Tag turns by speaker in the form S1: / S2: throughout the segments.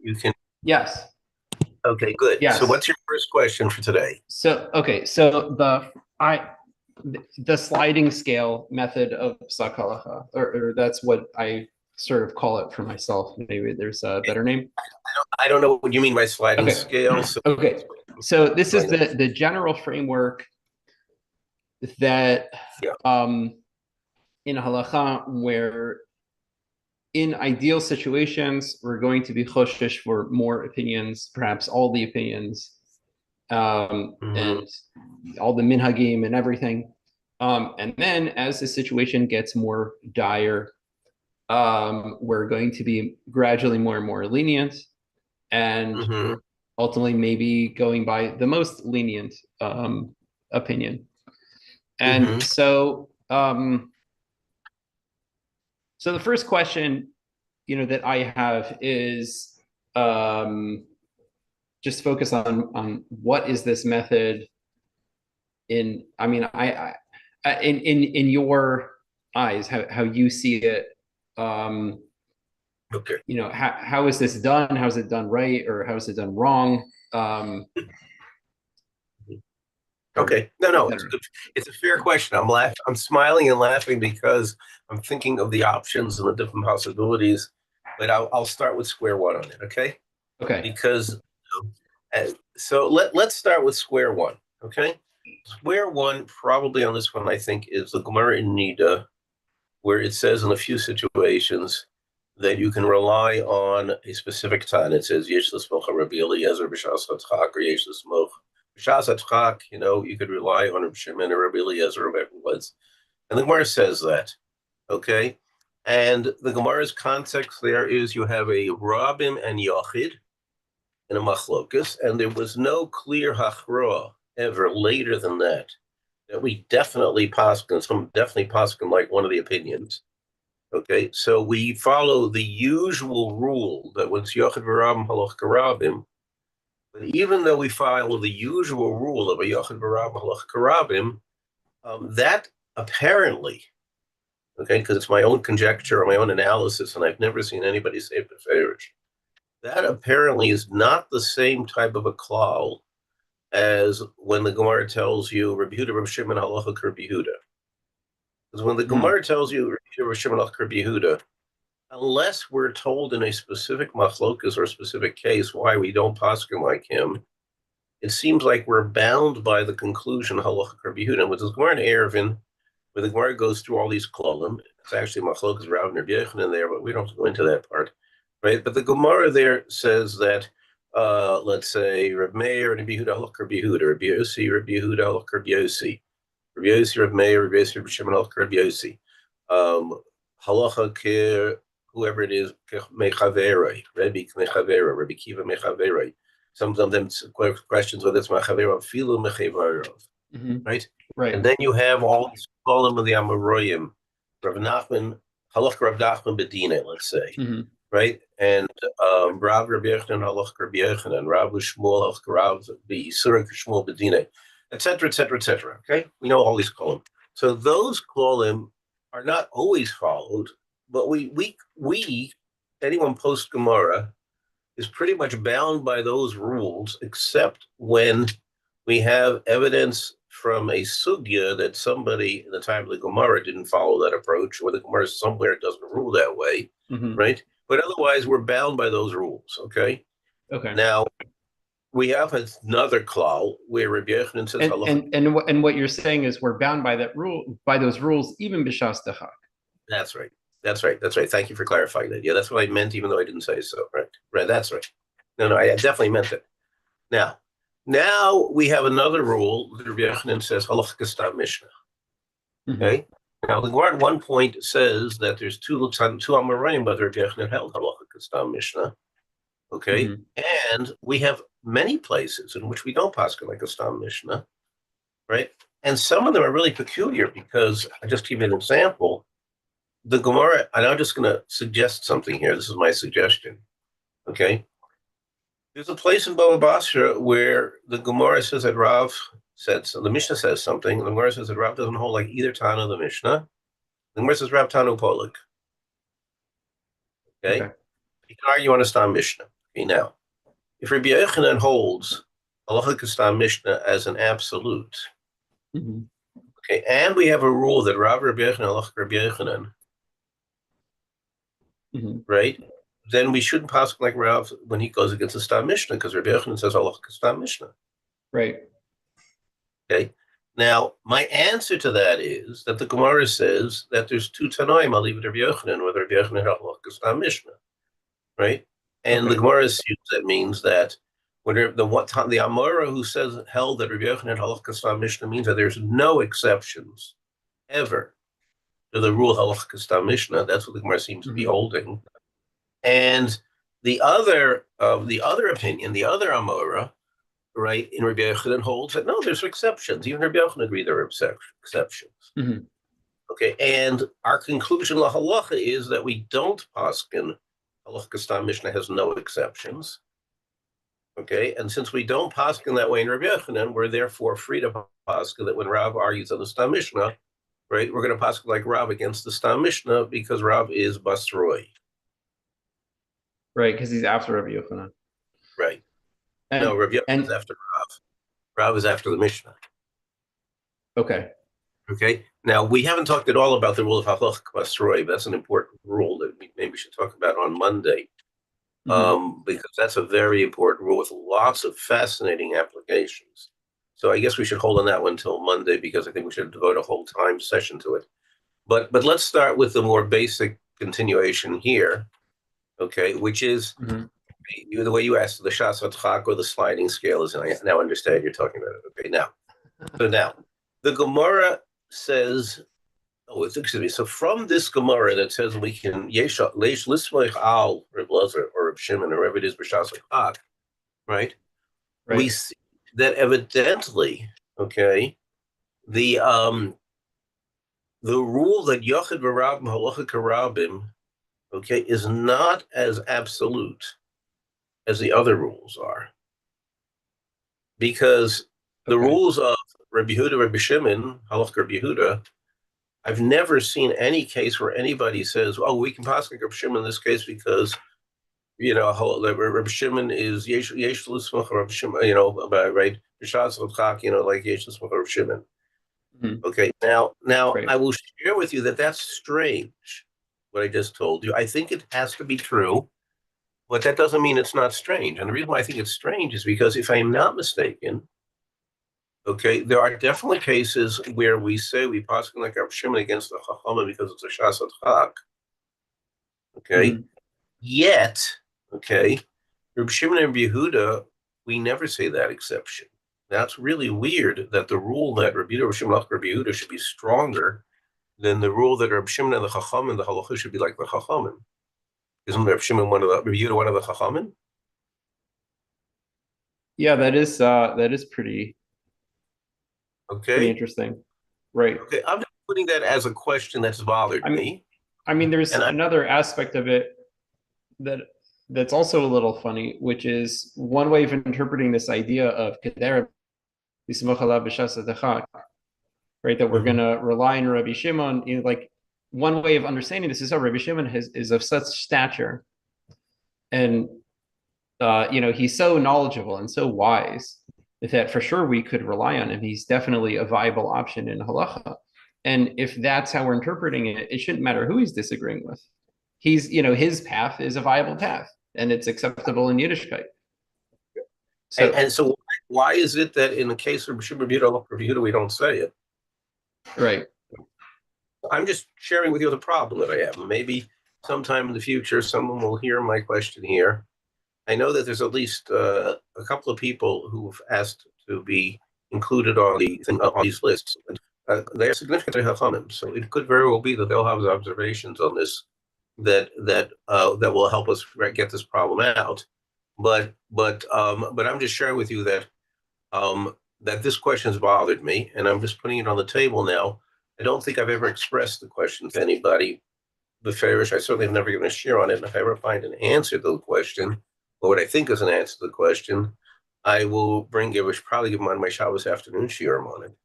S1: You can.
S2: Yes.
S1: Okay, good.
S2: Yes.
S1: So what's your first question for today?
S2: So okay, so the sliding scale method of psak halacha, or that's what I sort of call it for myself. Maybe there's a better name.
S1: I don't know what you mean by sliding
S2: Okay.
S1: scale. So
S2: Okay. So this is
S1: explain that.
S2: the general framework that
S1: Yeah.
S2: in halacha, where in ideal situations we're going to be choshesh for more opinions, perhaps all the opinions,
S1: Mm-hmm.
S2: and all the minhagim and everything. And then as the situation gets more dire, we're going to be gradually more and more lenient, and
S1: Mm-hmm.
S2: ultimately maybe going by the most lenient opinion. And
S1: Mm-hmm.
S2: so the first question, that I have is, just focus on what is this method in, I mean, in your eyes, how you see it.
S1: Okay.
S2: How is this done? How is it done right, or how is it done wrong? Or
S1: Okay. No, it's
S2: etc.
S1: good. It's a fair question. I'm smiling and laughing because I'm thinking of the options and the different possibilities. But I'll start with square one on it. Okay.
S2: Okay.
S1: Because so let's start with square one. Okay. Square one probably on this one I think is the Gemara in Nida, where it says in a few situations that you can rely on a specific time. It says Yesh l'smoch Rabbi Eliezer b'shas hatzchak or Yesh l'smoch b'shas hatzchak. You could rely on Rabbi Shimon or Rabbi Eliezer or whatever it was. And the Gemara says that. Okay. And the Gemara's context there is you have a Rabim and Yachid in a machlokus, and there was no clear hachra ever later than that. That we definitely paskin, some definitely paskin like one of the opinions. Okay, so we follow the usual rule that when it's Yochid V'Rabim Halach Karabim, but even though we follow the usual rule of a Yochid V'Rabim Halach Karabim, that apparently, okay, because it's my own conjecture or my own analysis, and I've never seen anybody say it beferish, that apparently is not the same type of a klal as when the Gemara tells you Rabbi Yehuda, Rabbi Shimon, Halacha, Rabbi Yehuda. Because when the Gemara tells you Rabbi Yehuda, Rabbi Shimon, Halacha, Rabbi Yehuda, unless we're told in a specific machlokas or a specific case why we don't paskin like him, it seems like we're bound by the conclusion Halacha, Rabbi Yehuda. And with the Gemara in Erevin, where the Gemara goes through all these klalim, it's actually machlokas Rav and Rabbi Yochanan there, but we don't go into that part, right? But the Gemara there says that let's say Reb Meir and Rabbi Yehuda halach Rabbi Yehuda, Rabbi Yossi, Rabbi Yehuda halach Rabbi Yossi, Rabbi Yossi, Reb Meir, Rabbi Yossi, Rabbi Shimon halach Rabbi Yossi, halacha ke whoever it is mechaverei, Rabbi mechavera, Rabbi Kiva mechaverei. Some of them questions whether it's mechavera, filu mechaverov, right?
S2: Right.
S1: And then you have all these column of the Amoroyim, Rav Nachman, halach Rav Nachman bedina, let's say. Right? And Rav Rabbi Yochanan halach Rabbi Yochanan, Rav Shmuel halach Rav B'Yisura Shmuel B'Dinei, etc., etc., etc. Okay, we know all these kolim. So those kolim are not always followed, but we anyone post Gemara is pretty much bound by those rules, except when we have evidence from a sugya that somebody in the time of the Gemara didn't follow that approach, or the Gemara somewhere doesn't rule that way, right? But otherwise, we're bound by those rules. Okay.
S2: Okay.
S1: Now we have another klal where Rabbi Yochanan says,
S2: and what you're saying is we're bound by that rule, by those rules, even b'shas dechak.
S1: That's right. That's right. That's right. Thank you for clarifying that. Yeah, that's what I meant, even though I didn't say so. Right. Right. That's right. No, I definitely meant it. Now we have another rule that Rabbi Yochanan says, halacha kastam mishnah. Okay. Now the Gemara at one point says that there's two Amoraim, but Rabbi Yochanan held halacha kastam mishnah. Okay. And we have many places in which we don't paskin like a stam mishnah, right? And some of them are really peculiar because I just give you an example. The Gemara, and I'm just going to suggest something here. This is my suggestion. Okay. There's a place in Baba Basra where the Gemara says that Rav said, so the Mishnah says something, and the Gemara says that Rav doesn't hold like either Tana of the Mishnah. The Gemara says Rav Tanu Polik. Okay. You can argue on a Stam Mishnah. Okay, now, if Rabbi Yochanan holds Halacha Kastam Mishnah as an absolute, okay, and we have a rule that Rabbi Yochanan, Halacha Rabbi Yochanan, right? Then we shouldn't pass like Rav when he goes against the Stam Mishnah, because Rabbi Yochanan says Halacha Kastam Mishnah.
S2: Right.
S1: Okay. Now, my answer to that is that the Gemara says that there's two Tanoim, I'll leave it to Rabbi Yochanan, whether Rabbi Yochanan had Halacha Kastam Mishnah, right? And the Gemara assumes that means that when the Amora who says held that Rabbi Yochanan had Halacha Kastam Mishnah means that there's no exceptions ever to the rule Halacha Kastam Mishnah. That's what the Gemara seems to be holding. And the other opinion, the other Amora, right, in Rabbi Yochanan holds that no, there's exceptions. Even Rabbi Yochanan agree there are exceptions. Okay, and our conclusion la halacha is that we don't paskin Halacha Kastam Mishnah has no exceptions. Okay, and since we don't paskin that way in Rabbi Yochanan, we're therefore free to paskin that when Rav argues on the Stam Mishnah, right, we're going to paskin like Rav against the Stam Mishnah because Rav is Basroi.
S2: Right, because he's after Rabbi Yochanan.
S1: Right. No, Rabbi Yochanan is after Rav. Rav is after the Mishnah.
S2: Okay.
S1: Okay. Now, we haven't talked at all about the rule of Halacha Basroi, but that's an important rule that we maybe should talk about on Monday, because that's a very important rule with lots of fascinating applications. So I guess we should hold on that one until Monday, because I think we should devote a whole time session to it. But let's start with the more basic continuation here, okay, which is the way you asked, the Shas Hatchak or the sliding scale is, and I now understand you're talking about it. Okay, now the Gemara says, so from this Gemara that says we can yesh lismoich al Reb Lazar or Reb Shimon or whatever it is b'Shas Hatchak, right? We see that evidently, okay, the rule that Yochid v'Rabim Halacha Karabim, okay, is not as absolute as the other rules are, because the rules of Rabbi Yehuda, Rabbi Shimon, Halacha Rabbi Yehuda, I've never seen any case where anybody says, "Oh, we can pass like Rabbi Shimon in this case because, you know, Rabbi Shimon is yesh l'smach Rabbi Shimon, you know, about right, b'shas l'chak, you know, like yesh l'smach Rabbi Shimon." Okay, now I will share with you that that's strange. What I just told you, I think it has to be true. But that doesn't mean it's not strange. And the reason why I think it's strange is because if I'm not mistaken, okay, there are definitely cases where we say we pass like Rabbi Shimon against the Chachama because it's a Shas Hatchak. Okay, yet, okay, Rabbi Shimon and Rabbi Yehuda, we never say that exception. That's really weird that the rule that Rabbi Yehuda, Rabbi Shimon, Rabbi Yehuda should be stronger than the rule that Rabbi Shimon and the Chacham and the Halacha should be like the Chachamim. Isn't Rabbi Shimon Rabbi Yehuda one of the Chachamim?
S2: Yeah, that is pretty interesting. Right.
S1: Okay, I'm just putting that as a question that's bothered me.
S2: I mean, there's another aspect of it that's also a little funny, which is one way of interpreting this idea of Kedera Yismoch Alav B'Shas Hatchak, right? That we're gonna rely on Rabbi Shimon, you know, like one way of understanding this is how Rabbi Shimon is of such stature, and you know, he's so knowledgeable and so wise that for sure we could rely on him. He's definitely a viable option in halacha. And if that's how we're interpreting it, it shouldn't matter who he's disagreeing with. He's, you know, his path is a viable path and it's acceptable in Yiddishkeit. So,
S1: and so why is it that in the case of Rabbi Shimon Yehuda, we don't say it?
S2: Right.
S1: I'm just sharing with you the problem that I have. Maybe sometime in the future, someone will hear my question here. I know that there's at least a couple of people who've asked to be included on these lists. They're significant to Chachamim, so it could very well be that they'll have observations on this that will help us get this problem out. But I'm just sharing with you that that this question has bothered me, and I'm just putting it on the table now. I don't think I've ever expressed the question to anybody. Beferish, I certainly have never given a share on it. And if I ever find an answer to the question, or what I think is an answer to the question, I will probably give on my Shabbos afternoon shiurim on it,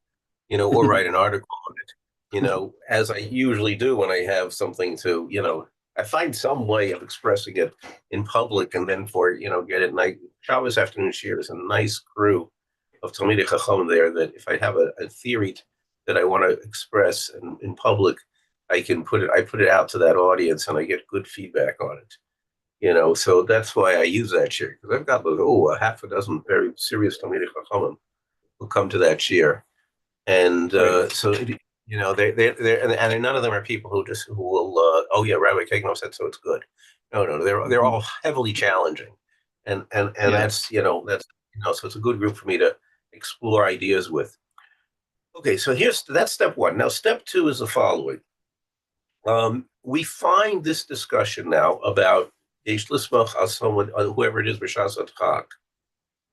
S1: you know, or write an article on it, you know, as I usually do when I have something to, you know, I find some way of expressing it in public, and then for get it. And Shabbos afternoon shir is a nice crew of Talmidei Chacham there. That if I have a theory that I want to express in public, I can put it. I put it out to that audience, and I get good feedback on it. So that's why I use that shir, because I've got a half a dozen very serious Talmidei Chachamim who come to that shir, and so. And none of them are people who will oh yeah, Rabbi Kaganoff said so, it's good. No, they're all heavily challenging, and that's so it's a good group for me to explore ideas with. Okay, so that's step one. Now step two is the following. We find this discussion now about Yesh Lismach al someone, whoever it is, B'Shas Chag,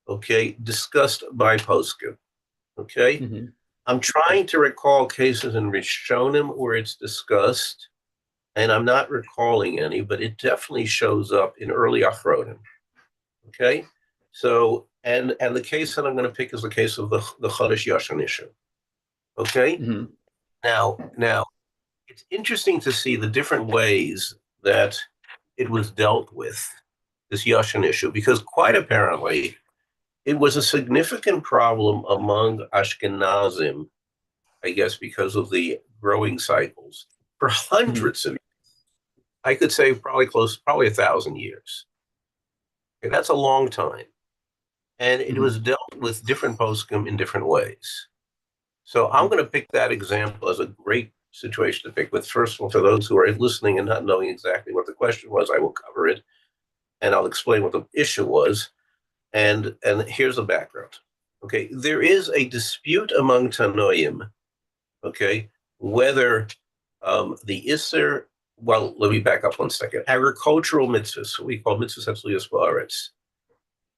S1: okay, discussed by poskim. Okay.
S2: Mm-hmm.
S1: I'm trying to recall cases in Rishonim where it's discussed, and I'm not recalling any, but it definitely shows up in early Achronim. Okay, so and the case that I'm going to pick is the case of the Chodesh Yashan issue. Okay,
S2: Mm-hmm.
S1: now it's interesting to see the different ways that it was dealt with, this Yashan issue, because quite apparently it was a significant problem among Ashkenazim, I guess, because of the growing cycles for hundreds of years. I could say probably 1,000 years. Okay, that's a long time. And it was dealt with different poskim in different ways. So I'm going to pick that example as a great situation to pick with. First of all, for those who are listening and not knowing exactly what the question was, I will cover it, and I'll explain what the issue was. And here's the background. Okay, there is a dispute among Tanoim, okay, whether the Isser, well, let me back up one second. Agricultural mitzvahs, what we call mitzvahs hatzliyos ba'aretz,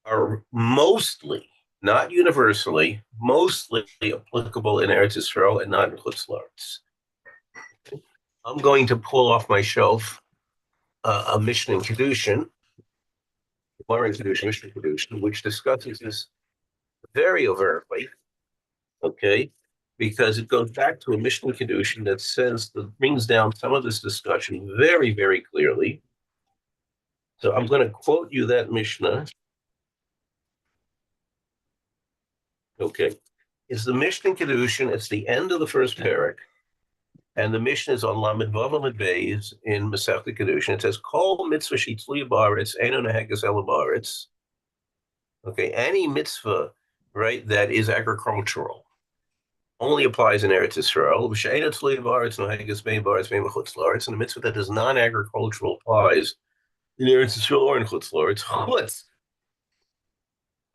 S1: are mostly, not universally, mostly applicable in Eretz Yisrael and not in Chutz La'aretz. I'm going to pull off my shelf a Mishnah in Kedushin, Mishnah Kedushin, which discusses this very overtly, okay, because it goes back to a Mishnah Kedushin that brings down some of this discussion very, very clearly. So I'm going to quote you that Mishnah. Okay, it's the Mishnah Kedushin. It's the end of the first parak, and the Mishnah is on Lamed Vav Lamed Beis in Masechta Kedushin. It says, "Kol mitzvah shetzliya ba'aretz eino neheges ela ba'aretz." Okay, any mitzvah, right, that is agricultural only applies in Eretz Yisrael. V'she'eino tzliya ba'aretz neheges bein ba'aretz bein b'chutz la'aretz, and the mitzvah that is non-agricultural applies in Eretz Yisrael or in Chutz La'aretz. Chutz,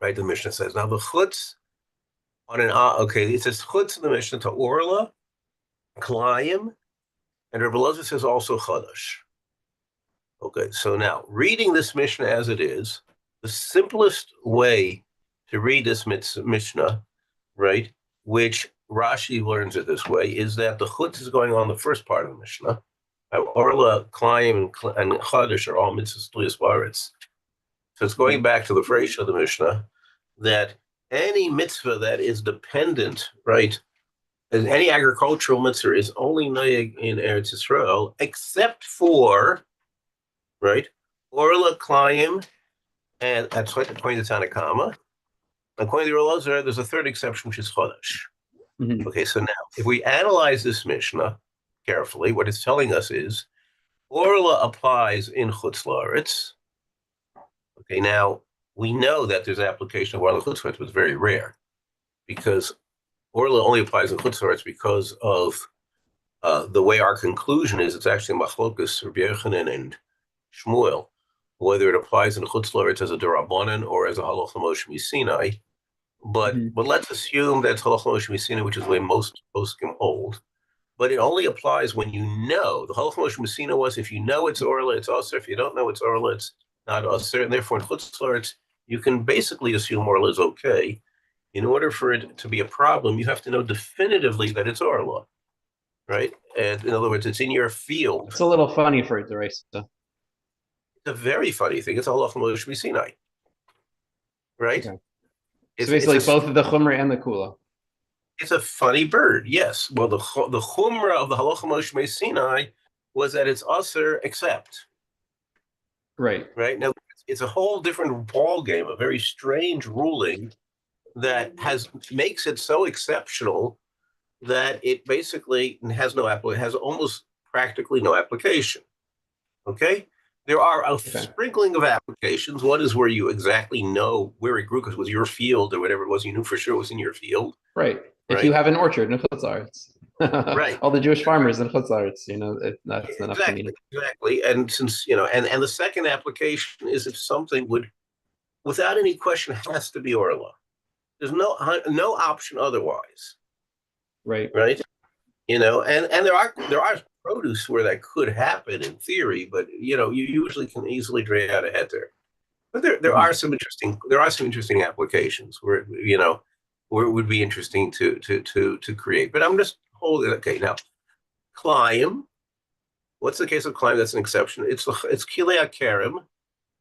S1: right? The Mishnah says now the chutz on okay. It says chutz in the Mishnah to Orla, Klayim, and Rabbi Elazar says also Chadash. Okay, so now reading this Mishnah as it is, the simplest way to read this Mishnah, right, which Rashi learns it this way, is that the chutz is going on the first part of the Mishnah. Orla, Klayim, and Chadash are all mitzvahs tliyos ba'aretz. So it's going back to the phrase of the Mishnah that any mitzvah that is dependent, right, any agricultural mitzvah is only noyeg in Eretz Yisrael, except for, right, Orla, Klayim, and that's what according to Tanakama. According to Rabbi Elazar, there's a third exception, which is Chodesh. Okay, so now, if we analyze this Mishnah carefully, what it's telling us is Orla applies in Chutz La'aretz. Okay, now, we know that there's application of Orla Chutz La'aretz, but it's very rare, because Orla only applies in Chutz La'aretz because of the way our conclusion is. It's actually Machlokas, Rabbi Yochanan and Shmuel, whether it applies in Chutz La'aretz as a Derabanan or as a Halacha Moshe Sinai. But let's assume that's Halacha Moshe Sinai, which is the way most poskim hold. But it only applies when you know. The Halacha Moshe Sinai was, if you know it's Orla, it's Aser. If you don't know it's Orla, it's not Aser. And therefore, in Chutz La'aretz, you can basically assume Orla is okay. In order for it to be a problem, you have to know definitively that it's Orla, right? And in other words, it's in your field.
S2: It's a little funny for it, Deresa.
S1: It's a very funny thing. It's a Halacha Moshe Sinai, right?
S2: Okay. So basically, both of the Chumra and the Kula.
S1: It's a funny bird, yes. Well, the Chumra of the Halacha Moshe Sinai was that it's usher except.
S2: Right.
S1: Right now, it's a whole different ball game, a very strange ruling that makes it so exceptional that it basically has almost practically no application. Okay, there are a sprinkling of applications. One is where you exactly know where it grew because it was your field or whatever it was. You knew for sure it was in your field.
S2: Right. If you have an orchard in Chutz La'aretz.
S1: Right.
S2: All the Jewish farmers in Chutz La'aretz, that's enough for me.
S1: Exactly. And since, and the second application is if something would, without any question, has to be Orla. There's no option otherwise.
S2: Right.
S1: Right. And there are produce where that could happen in theory, but you usually can easily drag out a heter. But there are some interesting applications where where it would be interesting to create. But I'm just holding okay now. Climb. What's the case of climb? That's an exception. It's kilei akarim,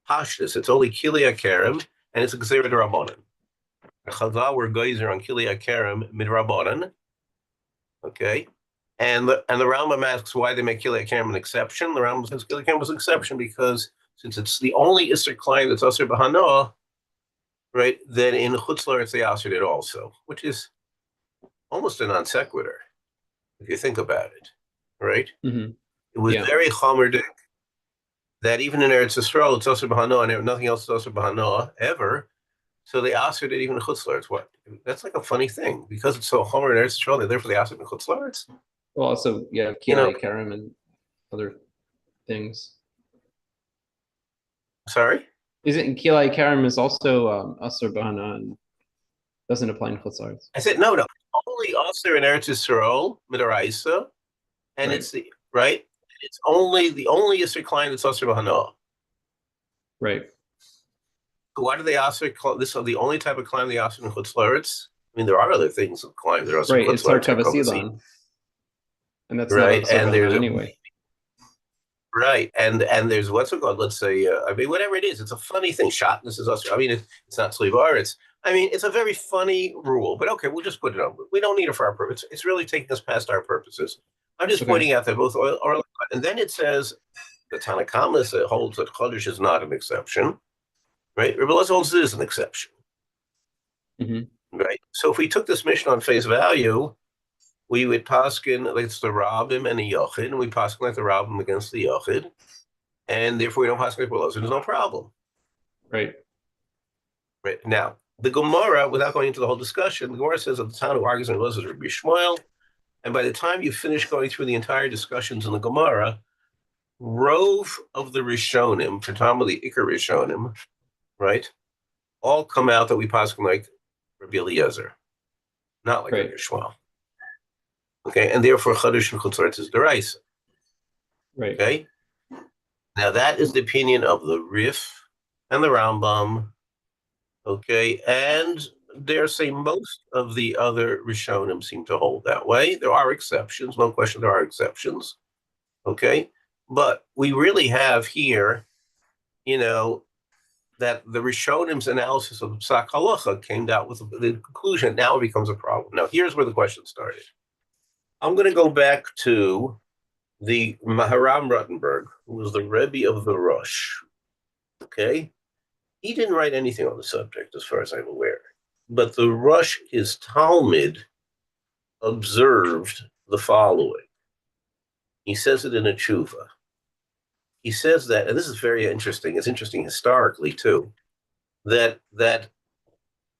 S1: pashtus. It's only kilei akarim, and it's a gzera d'Rabbanan. Chazal were geyser on kilei akarim midrabanan. Okay, and the Rambam asks why they make kilei akarim an exception. The Rambam says kilei akarim was an exception because since it's the only Isser climb that's Asr b'Hanoah, right? Then in Chutz La'aretz they Asr it also, which is almost a non sequitur if you think about it, right?
S2: Mm-hmm.
S1: It was very chomerdik that even in Eretz Yisrael, it's Asr b'Hanoah, and nothing else is Asr b'Hanoah ever. So they Asr it even in Chutz La'aretz. What? That's like a funny thing because it's so chomer in Eretz Yisrael. Therefore, they Asr in Chutz La'aretz.
S2: Well, also, kilei akarim and other things.
S1: Sorry?
S2: Isn't kilei akarim is also Asr b'Hanoah and doesn't apply in Chutz La'aretz?
S1: I said no. Only Asr in Eretz Yisrael midaraisa, and it's the right. It's only Isser climb that's Asr b'Hanoah.
S2: Right.
S1: Why do they Asr this is the only type of climb they Asr in Chutz La'aretz? I mean, there are other things of climb. There are
S2: right. It's Harkav Asilan, and that's
S1: right.
S2: Not
S1: and there's
S2: anyway.
S1: Right, and there's what's it called? Let's say, I mean, whatever it is, it's a funny thing. Shatness is Asr. I mean, it's not Slivar. It's a very funny rule. But okay, we'll just put it on. We don't need it for our purpose. It's really taking us past our purposes. I'm just pointing out that both oil and then it says the Tanakhama holds that Chodesh is not an exception, right? Rabbi Elazar holds it is an exception, right? So if we took this mission on face value, we would paskin like it's the Rabbim and the Yochid, and we paskin like the Rabbim against the Yochid, and therefore we don't paskin like Rabbi Elazar. There's no problem,
S2: right?
S1: Right now, the Gemara, without going into the whole discussion, the Gemara says that the town who argues on Elazar is Rabbi Shmuel. And by the time you finish going through the entire discussions in the Gemara, rove of the Rishonim, for Tom of the Iker Rishonim, right, all come out that we paskin like Rabbi Eliezer, not like Rabbi Shmuel. Okay, and therefore Chodesh and Chutz La'aretz is deraisa.
S2: Right.
S1: Okay. Now that is the opinion of the Rif and the Rambam. Okay, and dare say most of the other Rishonim seem to hold that way. There are exceptions, no question there are exceptions. Okay, but we really have here, that the Rishonim's analysis of the Psak Halacha came out with the conclusion. Now it becomes a problem. Now here's where the question started. I'm going to go back to the Maharam Rottenberg, who was the Rebbe of the Rosh. Okay, he didn't write anything on the subject, as far as I'm aware. But the Rosh, his Talmud, observed the following. He says it in a tshuva. He says that, and this is very interesting. It's interesting historically too, that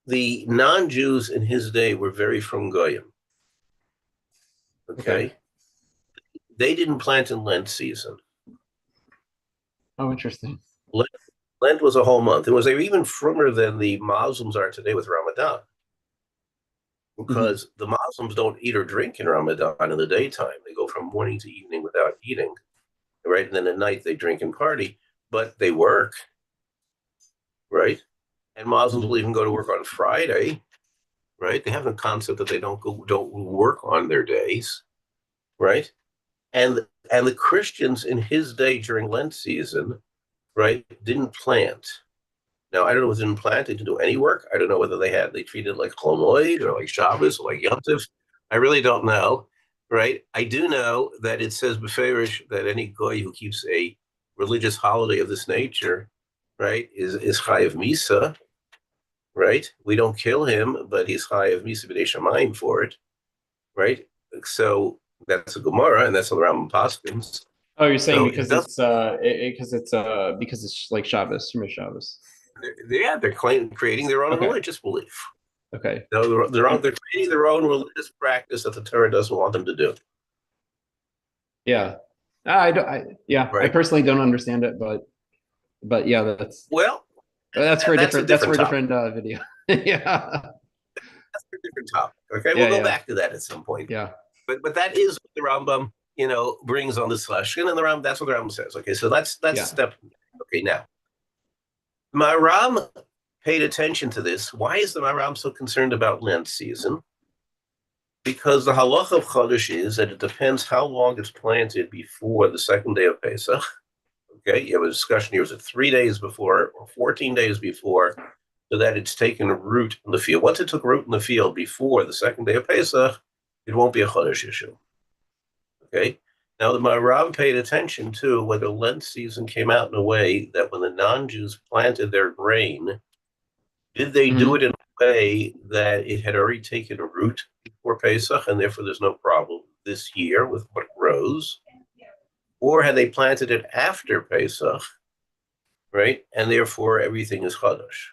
S1: the non-Jews in his day were very from Goyim. Okay, they didn't plant in Lent season.
S2: Oh, interesting.
S1: Lent was a whole month. They were even frummer than the Muslims are today with Ramadan. Because the Muslims don't eat or drink in Ramadan in the daytime. They go from morning to evening without eating, right? And then at night they drink and party, but they work, right? And Muslims will even go to work on Friday, right? They have a concept that they don't work on their days, right? And the Christians in his day during Lent season, right, didn't plant. Now, I don't know if they didn't plant, they didn't do any work. I don't know whether they treated like Chol Moed or like Shabbos or like Yom Tov. I really don't know. right? I do know that it says beferish that any goy who keeps a religious holiday of this nature, right, is chayav misa, right? We don't kill him, but he's chayav misa b'nei shamayim for it, right? So that's a Gemara, and that's the Rambam Paskins.
S2: Oh, you're saying
S1: So it
S2: because
S1: does,
S2: because it's like Shabbos, Shema Shabbos.
S1: yeah, they're creating their own
S2: Okay.
S1: religious belief.
S2: Okay.
S1: No, they're creating their own religious practice that the Torah doesn't want them to do.
S2: Yeah. I don't. I
S1: Right.
S2: personally don't understand it, but yeah,
S1: Well,
S2: that's for a
S1: that's a
S2: different. That's for
S1: different
S2: a
S1: topic.
S2: different video. Yeah.
S1: That's a different topic. Okay, we'll
S2: Yeah.
S1: go
S2: Yeah.
S1: back to that at some point.
S2: Yeah.
S1: But that is what the Rambam, brings on the selection, and that's what the Rambam says. Okay, so that's
S2: Yeah.
S1: step. Okay, now Maram paid attention to this. Why is the Maram so concerned about Lent season? Because the halacha of Chodesh is that it depends how long it's planted before the second day of Pesach. Okay, you have a discussion here: is it 3 days before or 14 days before, so that it's taken root in the field? Once it took root in the field before the second day of Pesach, it won't be a Chodesh issue. Okay. Now, the Maharam paid attention to whether Lent season came out in a way that when the non-Jews planted their grain, did they do it in a way that it had already taken root before Pesach, and therefore there's no problem this year with what grows? Or had they planted it after Pesach, right? And therefore everything is Chodesh.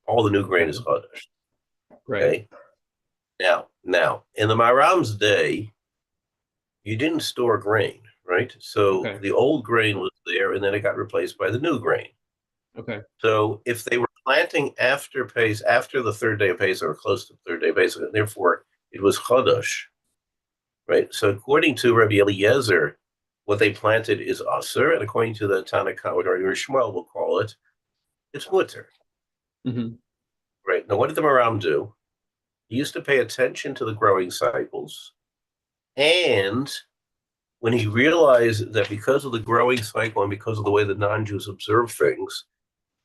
S1: All the new grain is Chodesh.
S2: Right.
S1: Okay. Now, in the Maharam's day, you didn't store grain, right? So
S2: Okay.
S1: the old grain was there, and then it got replaced by the new grain.
S2: Okay.
S1: So if they were planting after the third day of Pesach, or close to the third day of Pesach, and therefore it was Chodesh, right? So according to Rabbi Eliezer, what they planted is Aser, and according to the Tanakh, or Shmuel will call it, it's Mutter. Right? Now, what did the Maram do? He used to pay attention to the growing cycles, and when he realized that because of the growing cycle and because of the way the non-Jews observe things,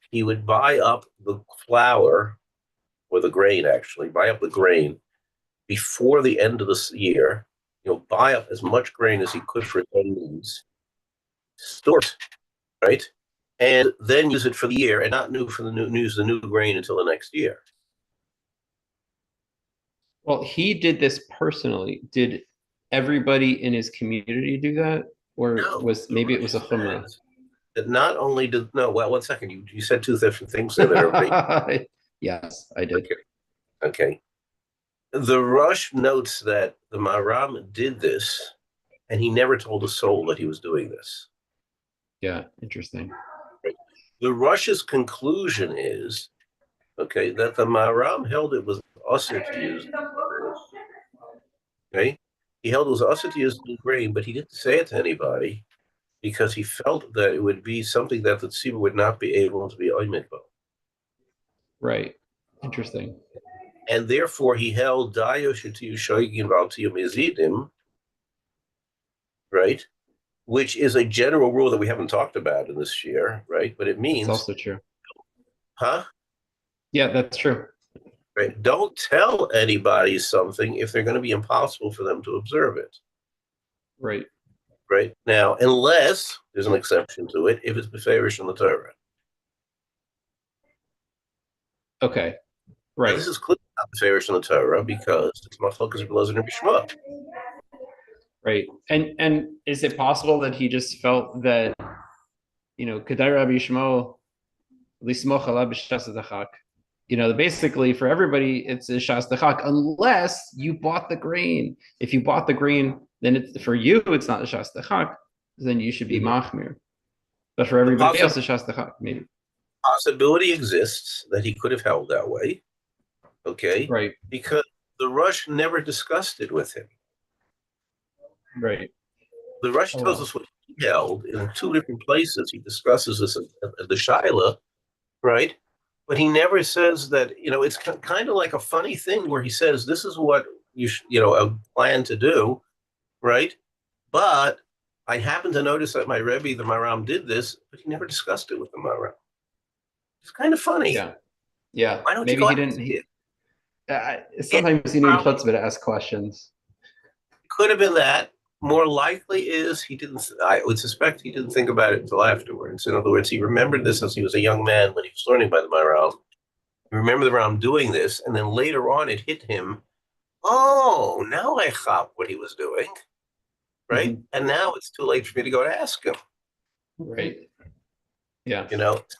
S1: he would buy up the flour, or the grain actually, buy up the grain before the end of the year, buy up as much grain as he could for his own needs, store it, right? And then use it for the year and not use the new grain until the next year.
S2: Well, he did this personally. Did everybody in his community do that, or
S1: No,
S2: maybe it was a chumrah?
S1: That not only did no. Well, 1 second. You said two different things there that everybody.
S2: Yes, I did.
S1: Okay. The Rush notes that the Maharam did this, and he never told a soul that he was doing this.
S2: Yeah, interesting.
S1: Right. The Rush's conclusion is, okay, that the Maharam held it was usher to use. Okay, he held it was usher to use new grain, but he didn't say it to anybody because he felt that it would be something that the tzibur would not be able to be oimid.
S2: Right. Interesting.
S1: And therefore he held dayo shetiyu shoygin v'altiyu mezidim, right? Which is a general rule that we haven't talked about in this year, right? But it means,
S2: it's also true.
S1: Huh?
S2: Yeah, that's true.
S1: Right? Don't tell anybody something if they're going to be impossible for them to observe it.
S2: Right.
S1: Right? Now, unless there's an exception to it, if it's beferish in the Torah.
S2: Okay. Right.
S1: Now, this is clearly not beferish in the Torah because it's machlokas b'lezer and b'shma.
S2: Right. And is it possible that he just felt that, Kedai Rabbi Yishmael lismoch alav b'shas dachak? Basically for everybody it's a shas dachak unless you bought the grain. If you bought the grain, then it's for you. It's not a shas dachak. Then you should be machmir. But for everybody else, it's shas dachak. Maybe
S1: possibility exists that he could have held that way. Okay.
S2: Right.
S1: Because the Rush never discussed it with him.
S2: Right.
S1: The Rush tells us what he held in two different places. He discusses this at the Shaila, right? But he never says that, it's kind of like a funny thing where he says, this is what I plan to do, right? But I happen to notice that my Rebbe, the Maharam, did this, but he never discussed it with the Maharam. It's kind of funny.
S2: Yeah.
S1: Why don't
S2: Maybe
S1: you go
S2: he didn't. Sometimes you need chutzpah to ask questions.
S1: Could have been that. More likely is he didn't. I would suspect he didn't think about it until afterwards. In other words, he remembered this as he was a young man when he was learning by the Maharal. He remembered the Maharal doing this, and then later on it hit him. Oh, now I chop what he was doing, right?
S2: Mhm.
S1: And now it's too late for me to go to ask him.
S2: Right. Yeah.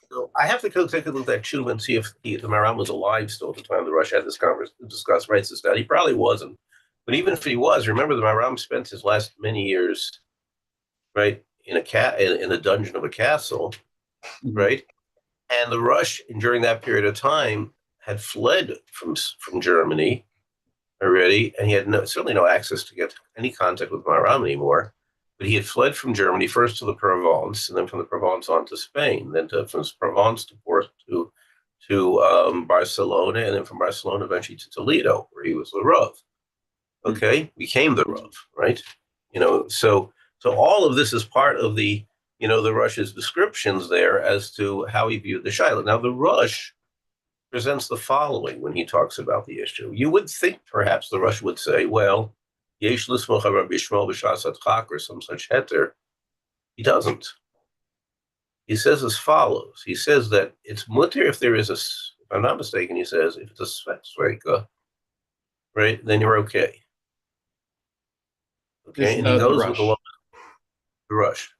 S1: So I have to go take a look at Chuba and see if the Maharal was alive still at the time the Rush had this conversation, discuss writes this down. He probably wasn't. But even if he was, remember the Maharam spent his last many years, right, in a dungeon of a castle,
S2: Mhm.
S1: right? And the Rush during that period of time had fled from Germany already, and he had certainly no access to get any contact with Maharam anymore. But he had fled from Germany first to the Provence, and then from the Provence on to Spain, then from Provence to Barcelona, and then from Barcelona eventually to Toledo, where he was the Rav. Okay, became the Rav, right? So all of this is part of the Rush's descriptions there as to how he viewed the Shaila. Now the Rush presents the following when he talks about the issue. You would think perhaps the Rush would say, well, Yesh l'smoch on Rabbi Yishmael b'shas hadchak or some such heter. He doesn't. He says as follows. He says that it's mutter if there is if I'm not mistaken, he says, if it's a sveka, right, then you're okay. Okay, and he goes with the Rush.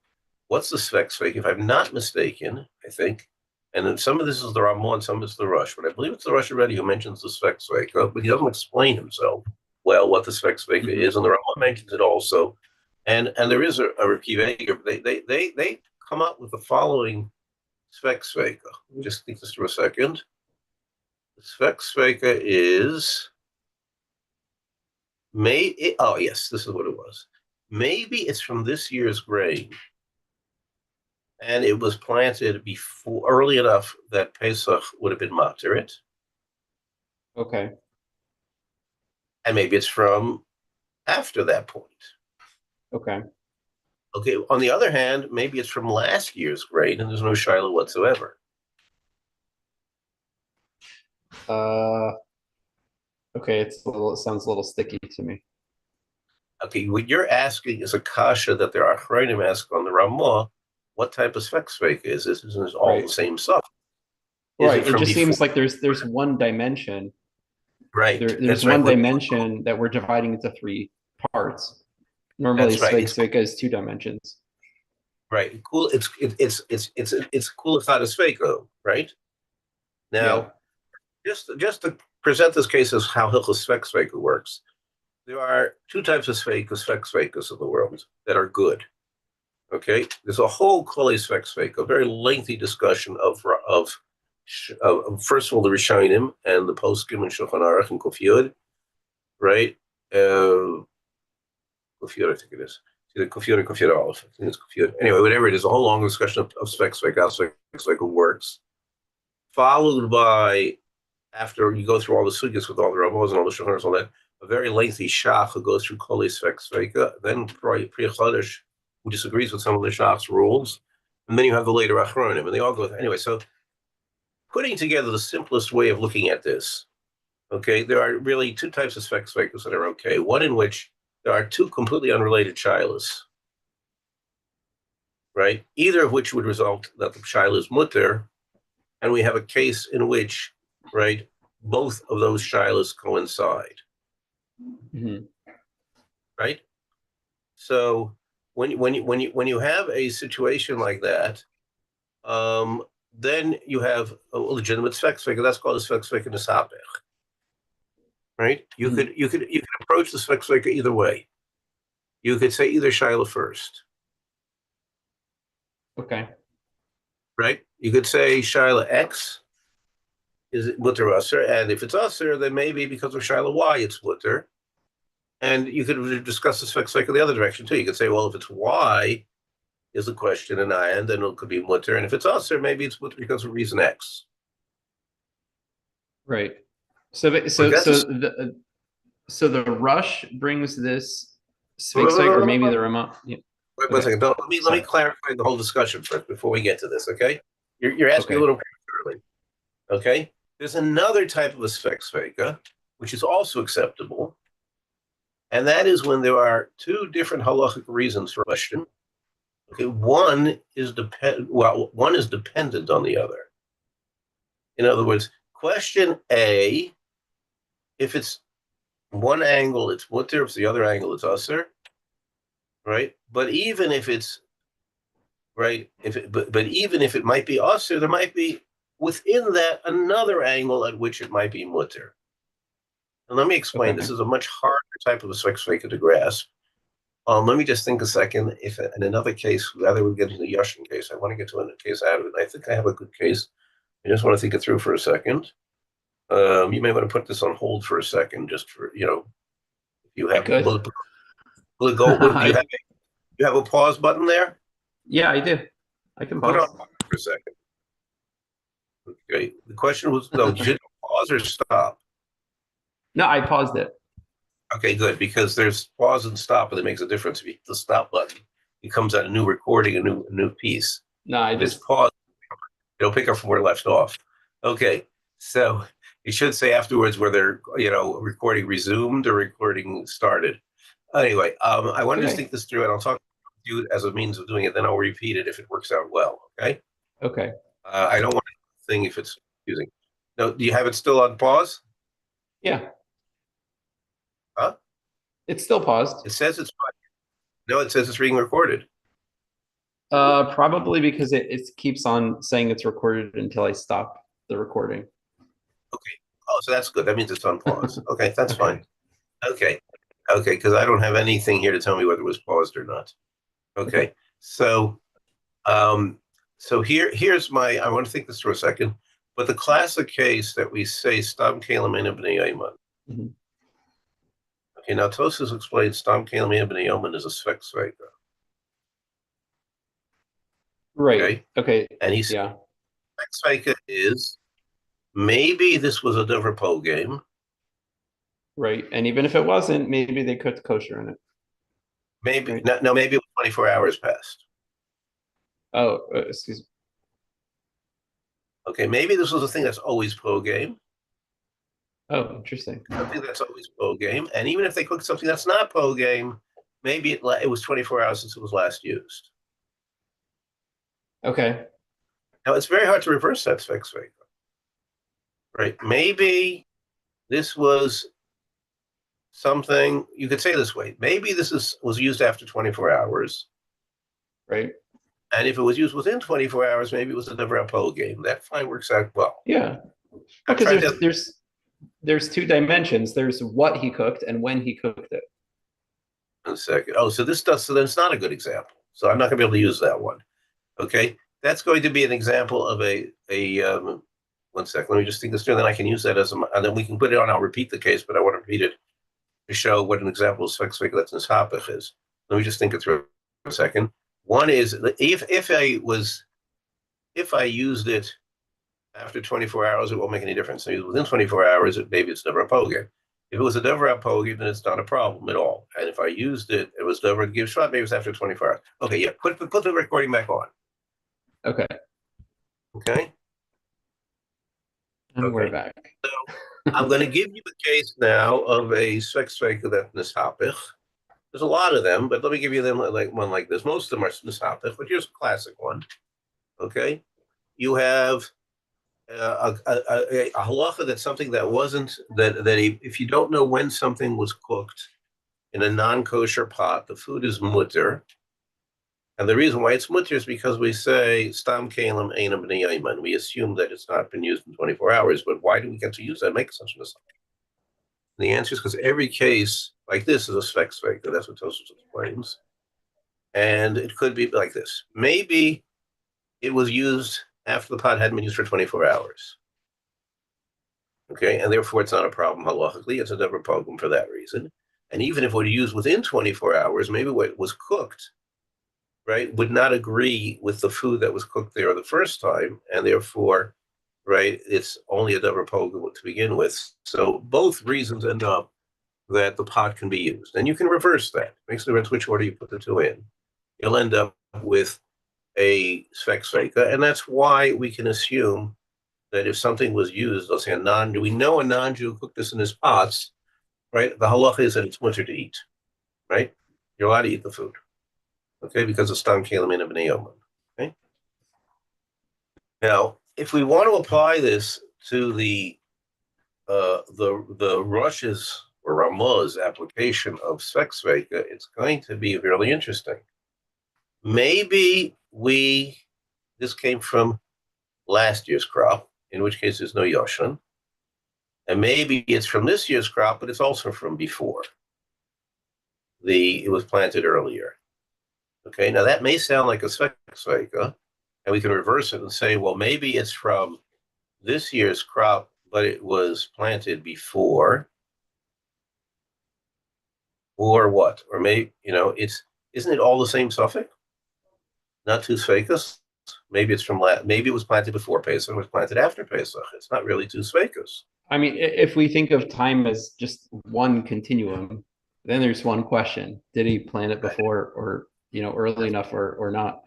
S1: What's the svek? If I'm not mistaken, I think, and then some of this is the Ramah and some of it's the Rush, but I believe it's the Rush already who mentions the svek, but he doesn't explain himself well what the svek is, and the Ramah mentions it also, and there is a Rekiv. They come up with the following svek. Let me just think this for a second. The svek is oh yes, this is what it was. Maybe it's from this year's grain. And it was planted early enough that Pesach would have been moderate.
S2: Okay.
S1: And maybe it's from after that point.
S2: Okay.
S1: Okay. On the other hand, maybe it's from last year's grain and there's no Shiloh whatsoever.
S2: Okay. It sounds a little sticky to me.
S1: Okay. What you're asking is a kasha that there are Achronim ask on the Ramah. What type of svek is this? Isn't it all the same stuff?
S2: Right. It just seems like there's one dimension.
S1: Right.
S2: There's one dimension that we're dividing into three parts. Normally, sveka is two dimensions.
S1: Right. Cool. It's cool if not a sveka, right? Now, just to present this case as how Hilchos sveka works, there are two types of svekas in the world that are good. Okay, there's a whole Koli sveka, a very lengthy discussion of first of all the Rishonim and the Poskim and Shulchan Aruch and Kufiyud, right? Kufiyud, I think it is. Either Kufiyud or Kufiyud Aleph. I think it's Kufiyud. Anyway, whatever it is, a whole long discussion of sveka, how sveka works, followed by, after you go through all the sugyas with all the Ramos and all the Shulchan Aruch and all that, a very lengthy shach who goes through Koli sveka, then Pri Chodesh, who disagrees with some of the shach's rules, and then you have the later Achronim, and they all go anyway. So, putting together the simplest way of looking at this, okay, there are really two types of svekas that are okay. One in which there are two completely unrelated shilas, right? Either of which would result that the shilah is mutter, and we have a case in which, right, both of those shilas coincide, right? So when you have a situation like that, then you have a legitimate svek. That's called a svek nesapech, right? You could approach the svek either way. You could say either shilah first.
S2: Okay.
S1: Right? You could say shilah X is it mutter usher, and if it's usher, then maybe because of shilah Y it's mutter. And you could discuss the svek in the other direction too. You could say, well, if it's Y is the question and then it could be mutter, and if it's usher, maybe it's mutter because of reason X.
S2: Right. So the Rush brings this svek, or maybe the Ramah. Yeah.
S1: Wait one second. Let me clarify the whole discussion first before we get to this. Okay, you're asking a little prematurely. Okay, there's another type of a svek, which is also acceptable. And that is when there are two different halachic reasons for a question. Okay, one is dependent on the other. In other words, question A, if it's one angle, it's mutter, if it's the other angle, it's usher, right? But even if it's right, but even if it might be usher, there might be within that another angle at which it might be mutter. And let me explain.
S2: Okay.
S1: This is a much harder type of a svek to grasp. Let me just think a second. If in another case, rather we get into the Yashin case, I want to get to a case out of it. I think I have a good case. I just want to think it through for a second. You may want to put this on hold for a second, just for if you have. Will it go? You have a pause button there?
S2: Yeah, I do. I can
S1: Put it
S2: pause.
S1: on pause for a second. Okay. The question was, no, did you pause or stop?
S2: No, I paused it.
S1: Okay, good, because there's pause and stop, and it makes a difference. If you hit the stop button, it comes out a new recording, a new piece.
S2: No, I
S1: If it's
S2: just
S1: pause, it'll pick up from where it left off. Okay, so you should say afterwards whether recording resumed or recording started. Anyway, I want to just think this through, and I'll talk to you as a means of doing it. Then I'll repeat it if it works out well. Okay.
S2: Okay.
S1: I don't want to think if it's confusing. No, do you have it still on pause?
S2: Yeah.
S1: Huh?
S2: It's still paused.
S1: It says it's no. It says it's being recorded.
S2: Probably because it keeps on saying it's recorded until I stop the recording.
S1: Okay. Oh, so that's good. That means it's on pause. Okay, that's
S2: Okay.
S1: fine. Okay. Okay, because I don't have anything here to tell me whether it was paused or not. Okay. So here's my I want to think this for a second. But the classic case that we say Stam Kalim Ein Bnei Yaiman.
S2: Mm-hmm.
S1: Okay, now Tosfos explains Stam Kalim Ein Bnei Yaiman is a svek sveka.
S2: Right. Okay.
S1: And he said
S2: Yeah.
S1: svek sveka is maybe this was a dover po game.
S2: Right. And even if it wasn't, maybe they cooked kosher in it.
S1: Maybe
S2: right.
S1: no, maybe it was 24 hours passed.
S2: Oh, excuse me.
S1: Okay, maybe this was a thing that's always pro game.
S2: Oh, interesting.
S1: Something that's always pro game, and even if they cooked something that's not pro game, maybe it was 24 hours since it was last used.
S2: Okay.
S1: Now it's very hard to reverse that svek sveka, right? Maybe this was something you could say this way. Maybe this was used after 24 hours,
S2: right?
S1: And if it was used within 24 hours, maybe it was a never pole game. That fine works out well.
S2: Yeah, because there's two dimensions. There's what he cooked and when he cooked it.
S1: A second. Oh, so then it's not a good example. So I'm not going to be able to use that one. Okay, that's going to be an example of a 1 second. Let me just think this through. Then I can use that and then we can put it on. I'll repeat the case, but I want to repeat it to show what an example of svek that's nishapach is. Let me just think it through for a second. One is if I used it after 24 hours, it won't make any difference. So within 24 hours, maybe it's never a poge. If it was a never a poge, then it's not a problem at all. And if I used it, it was never a give shot. Maybe it was after 24 hours. Okay, yeah. Put the recording back on.
S2: Okay.
S1: Okay.
S2: And we're back.
S1: So I'm going to give you the case now of a svek that nishapach. There's a lot of them, but let me give you them like one like this. Most of them are nishapach, but here's a classic one. Okay, you have a halacha that's something that wasn't if you don't know when something was cooked in a non-kosher pot, the food is mutter. And the reason why it's mutter is because we say stam kalim ein bnei yaiman. We assume that it's not been used in 24 hours, but why do we get to use that? Make such an assumption. The answer is because every case like this is a svek. That's what Tosfos explains. And it could be like this. Maybe it was used after the pot hadn't been used for 24 hours. Okay, and therefore it's not a problem halachically. It's a never problem for that reason. And even if it were used within 24 hours, maybe what was cooked, right, would not agree with the food that was cooked there the first time, and therefore, right, it's only a never problem to begin with. So both reasons end up that the pot can be used. And you can reverse that. It makes no difference which order you put the two in. You'll end up with a svek, and that's why we can assume that if something was used, let's say do we know a non-Jew cooked this in his pots, right? The halacha is that it's mutter to eat, right? You're allowed to eat the food, okay, because it's stam kelim in a b'nei yomim, okay? Now, if we want to apply this to the Rosh's or Ramah's application of sex veka, it's going to be really interesting. Maybe this came from last year's crop, in which case there's no Yoshan. And maybe it's from this year's crop, but it's also from before. It was planted earlier. Okay, now that may sound like a sex veka, and we can reverse it and say, well, maybe it's from this year's crop, but it was planted before. Or what? Or maybe, isn't it all the same suffix? Not two svekas? Maybe it's maybe it was planted before Pesach, it was planted after Pesach. It's not really two svekas.
S2: I mean, if we think of time as just one continuum, then there's one question: did he plant it before, or early enough, or not?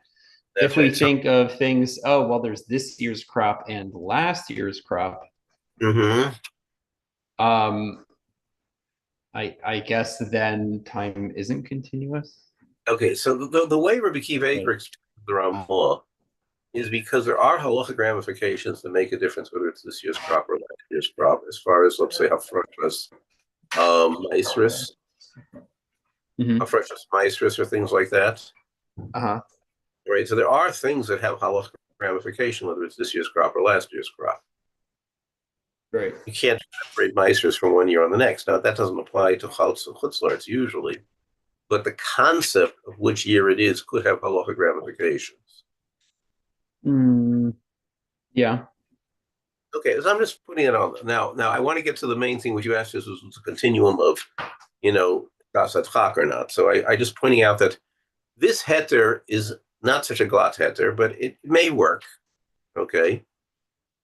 S2: If we think of things, oh well, there's this year's crop and last year's crop.
S1: Mm-hmm.
S2: I guess then time isn't continuous.
S1: Okay, so the way Rabbi Kiva explains the Ramah is because there are halachic ramifications that make a difference whether it's this year's crop or last year's crop, as far as, let's say, hafrashas maestris, hafrashas maestris, or things like that. Right, so there are things that have halachic ramification, whether it's this year's crop or last year's crop.
S2: Right.
S1: You can't separate maestris from one year on the next. Now, that doesn't apply to chalutz and chutzlarts usually, but the concept of which year it is could have halachic ramifications.
S2: Yeah.
S1: Okay, so I'm just putting it on now. Now I want to get to the main thing, which you asked us was the continuum of, dasat chak or not. So I just pointing out that this heter is not such a glatt heter, but it may work. Okay,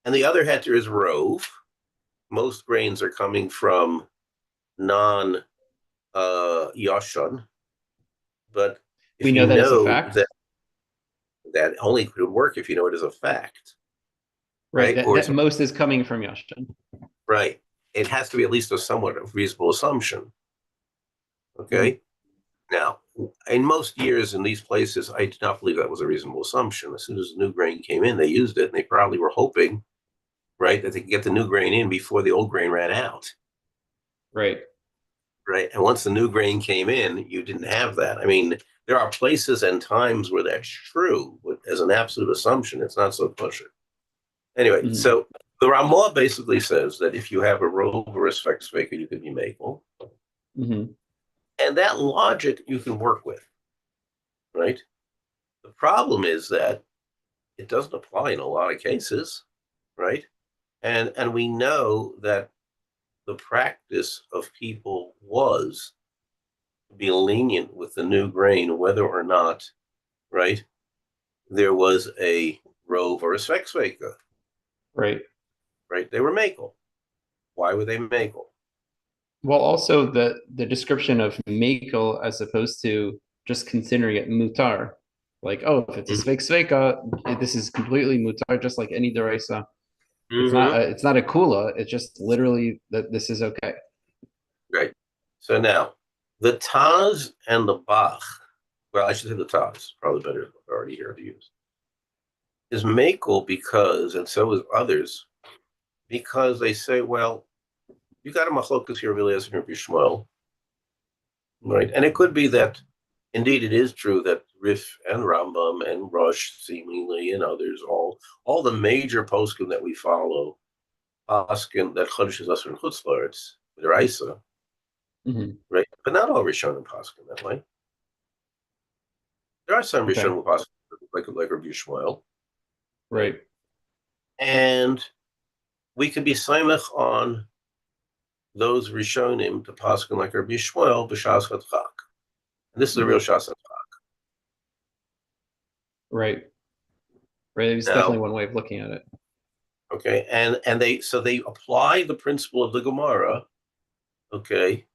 S1: and the other heter is rove. Most grains are coming from non yashan, but if
S2: we know that as a fact.
S1: That only could work if you know it as a fact.
S2: Right. That most is coming from Yashan.
S1: Right. It has to be at least a somewhat reasonable assumption. Okay. Now, in most years in these places, I do not believe that was a reasonable assumption. As soon as the new grain came in, they used it, and they probably were hoping, right, that they could get the new grain in before the old grain ran out.
S2: Right.
S1: Right. And once the new grain came in, you didn't have that. I mean, there are places and times where that's true, but as an absolute assumption, it's not so pushy. Anyway, so the Ramah basically says that if you have a rove or a sex veka, you can be makel. And that logic you can work with, right? The problem is that it doesn't apply in a lot of cases, right? And we know that the practice of people was to be lenient with the new grain, whether or not, right, there was a rove or a sex veka.
S2: Right.
S1: Right. They were makel. Why were they makel?
S2: Well, also the description of makel as opposed to just considering it mutar. Like, oh, if it's a sveka, this is completely mutar, just like any deraisa. It's not a kula. It's just literally that this is okay.
S1: Right. So now, the Taz and the Bach, well, I should say the Taz, probably better already here to use, is makel because, and so is others, because they say, well, you got a machlokas here, really, as in Rabbi Shmuel, right? And it could be that, indeed, it is true that Rif and Rambam and Rosh, seemingly, and others, all the major poskim that we follow, poskim that Chodesh is Asur and Chutzlaretz, they're Isa, right? But not all Rishonim poskim that way. There are some Rishonim poskim like Rabbi Shmuel,
S2: right?
S1: And we could be saimach on those Rishonim to poskim like Rabbi Shmuel b'shas Chak. And this is a real shas Chak.
S2: Right. Right. It's definitely one way of looking at it.
S1: Okay, and they apply the principle of the Gemara, okay,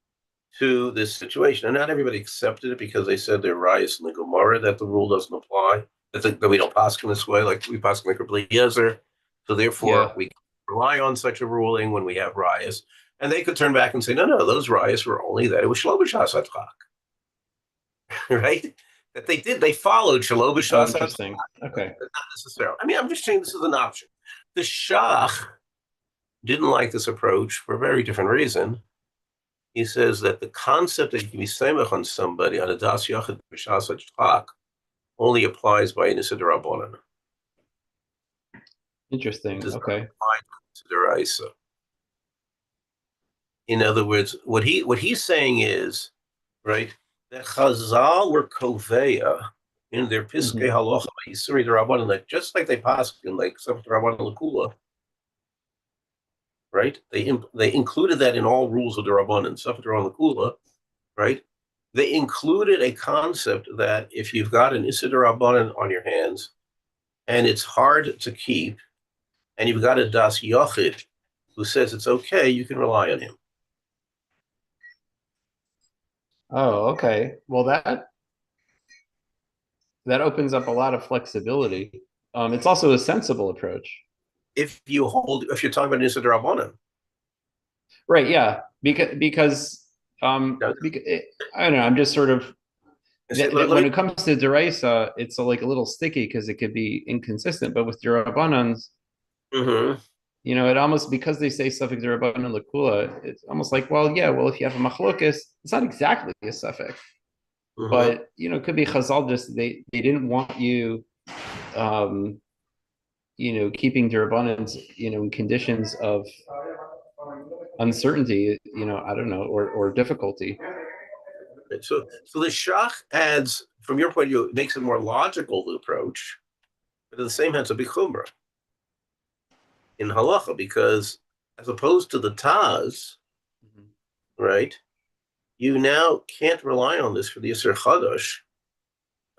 S1: to this situation. And not everybody accepted it because they said they're rayas in the Gemara that the rule doesn't apply, that we don't poskim this way, like we poskim like Rabbi Eliezer, So therefore,
S2: Yeah.
S1: we can rely on such a ruling when we have rayas. And they could turn back and say, no, those rayas were only that it was shelo b'shas hadchak, right? That they followed shelo
S2: Oh,
S1: b'shas hadchak,
S2: interesting. Okay.
S1: but not necessarily. I mean, I'm just saying this is an option. The Shach didn't like this approach for a very different reason. He says that the concept that you can be samech on somebody on a das yachid b'shas hadchak only applies by an issa d'rabbanan. It
S2: Interesting.
S1: does not
S2: Okay.
S1: apply to the d'oraisa. In other words, what he's saying is, right, that Chazal were koveya in their piskei halacha yisuri d'rabbanan, like just like they passed in like some d'rabbanan l'kula, right? They included that in all rules of d'rabbanan, some d'rabbanan l'kula, right? They included a concept that if you've got an issa d'rabbanan on your hands and it's hard to keep, and you've got a das yochid who says it's okay, you can rely on him.
S2: Oh, okay. Well, that opens up a lot of flexibility. It's also a sensible approach.
S1: If you're talking about an issa d'rabbanan,
S2: Right, yeah. I don't know, I'm just sort of when it comes to deraisa, it's like a little sticky because it could be inconsistent. But with derabanans,
S1: mm-hmm.
S2: It almost, because they say suffix derabanan lakula, it's almost like, well, yeah, well, if you have a machlokis, it's not exactly a suffix,
S1: Mm-hmm.
S2: but it could be chazal, just they didn't want you, keeping derabanans, in conditions of uncertainty, I don't know, or difficulty.
S1: So the Shach adds, from your point of view, it makes it more logical to approach, but at the same time, it's a big chumrah in halacha, because as opposed to the Taz, right, you now can't rely on this for the Yisr Chadash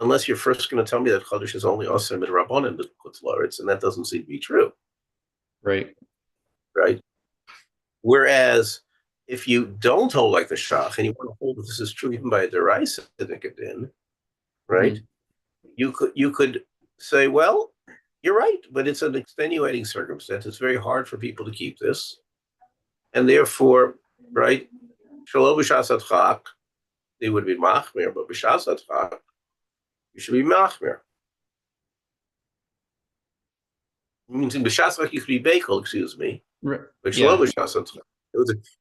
S1: unless you're first going to tell me that Chadash is only Asr Mid Rabbanan that puts Laretz, and that doesn't seem to be true.
S2: Right.
S1: Right. Whereas if you don't hold like the Shach and you want to hold that this is true even by a deraisa din, right? You could say, well, you're right, but it's an extenuating circumstance. It's very hard for people to keep this, and therefore, right? Shelo b'shas hadchak, they would be machmir, but b'shas hadchak, you should be machmir. Means in b'shas hadchak you could be bekel, excuse me,
S2: Right.
S1: but shelo b'shas hadchak,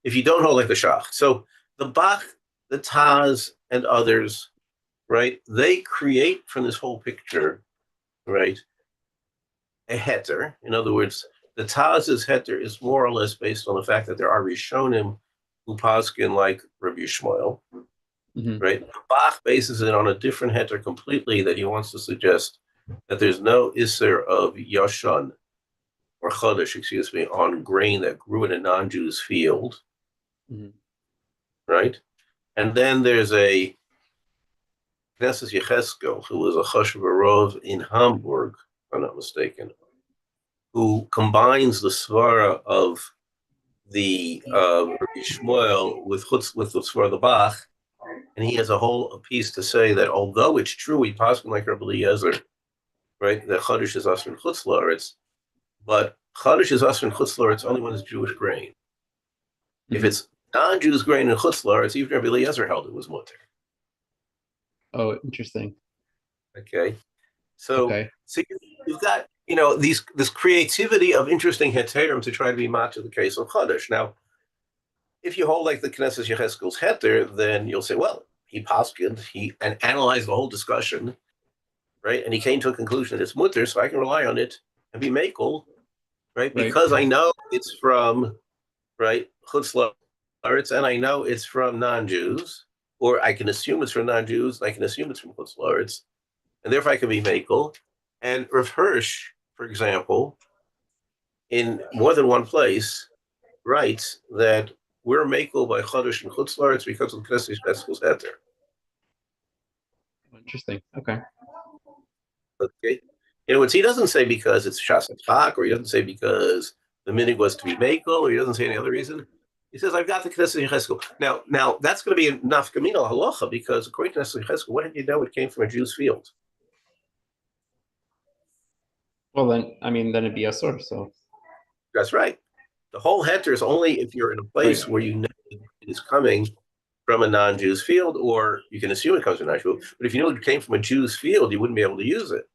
S1: if you don't hold like the shach. So the Bach, the Taz, and others, right? They create from this whole picture, right, a heter. In other words, the Taz's heter is more or less based on the fact that there are Rishonim who paskin like Rabbi Yishmael, right? Bach bases it on a different heter completely, that he wants to suggest that there's no Isser of Yashan or Chodesh, excuse me, on grain that grew in a non-Jew's field, right? And then there's a Knesset Yecheskel, who was a Chashuv Rov in Hamburg, if I'm not mistaken, who combines the svara of the Shmuel with the svara of the Bach, and he has a whole piece to say that although it's true, he paskin like Rabbi Eliezer, right, that Chodesh is Asr in Chutz La'aretz, but Chodesh is Asr in Chutz La'aretz only when it's Jewish grain. If it's non-Jewish grain in Chutz La'aretz, even Rabbi Eliezer held it was mutter.
S2: Oh, interesting.
S1: Okay, so you've got this creativity of interesting heterim to try to be match of the case of Chodesh. Now, if you hold like the Knesset Yecheskel's heter, then you'll say, well, he paskined, and analyzed the whole discussion, right, and he came to a conclusion that it's mutter, so I can rely on it and be makel, right, because I know it's from Chutz La'aretz, and I know it's from non-Jews, or I can assume it's from non-Jews, and I can assume it's from Chutz La'aretz, and therefore I can be makel. And Rav Hirsch, for example, in more than one place, writes that we're makel by Chodesh and Chutz La'aretz because of the Knesset Yecheskel's heter.
S2: Interesting. Okay.
S1: Okay. He doesn't say because it's Shas Hadchak, or he doesn't say because the minig was to be makel, or he doesn't say any other reason. He says, I've got the Knesset Yecheskel. Now that's going to be a nafkamina halacha, because according to Knesset Yecheskel, what did you know? It came from a Jew's field.
S2: Well, then, I mean, then it'd be a source. So,
S1: That's right. The whole heter is only if you're in a place
S2: right.
S1: where you know it is coming from a non-Jews field, or you can assume it comes from a non-Jews field. But if you know it came from a Jews field, you wouldn't be able to use it.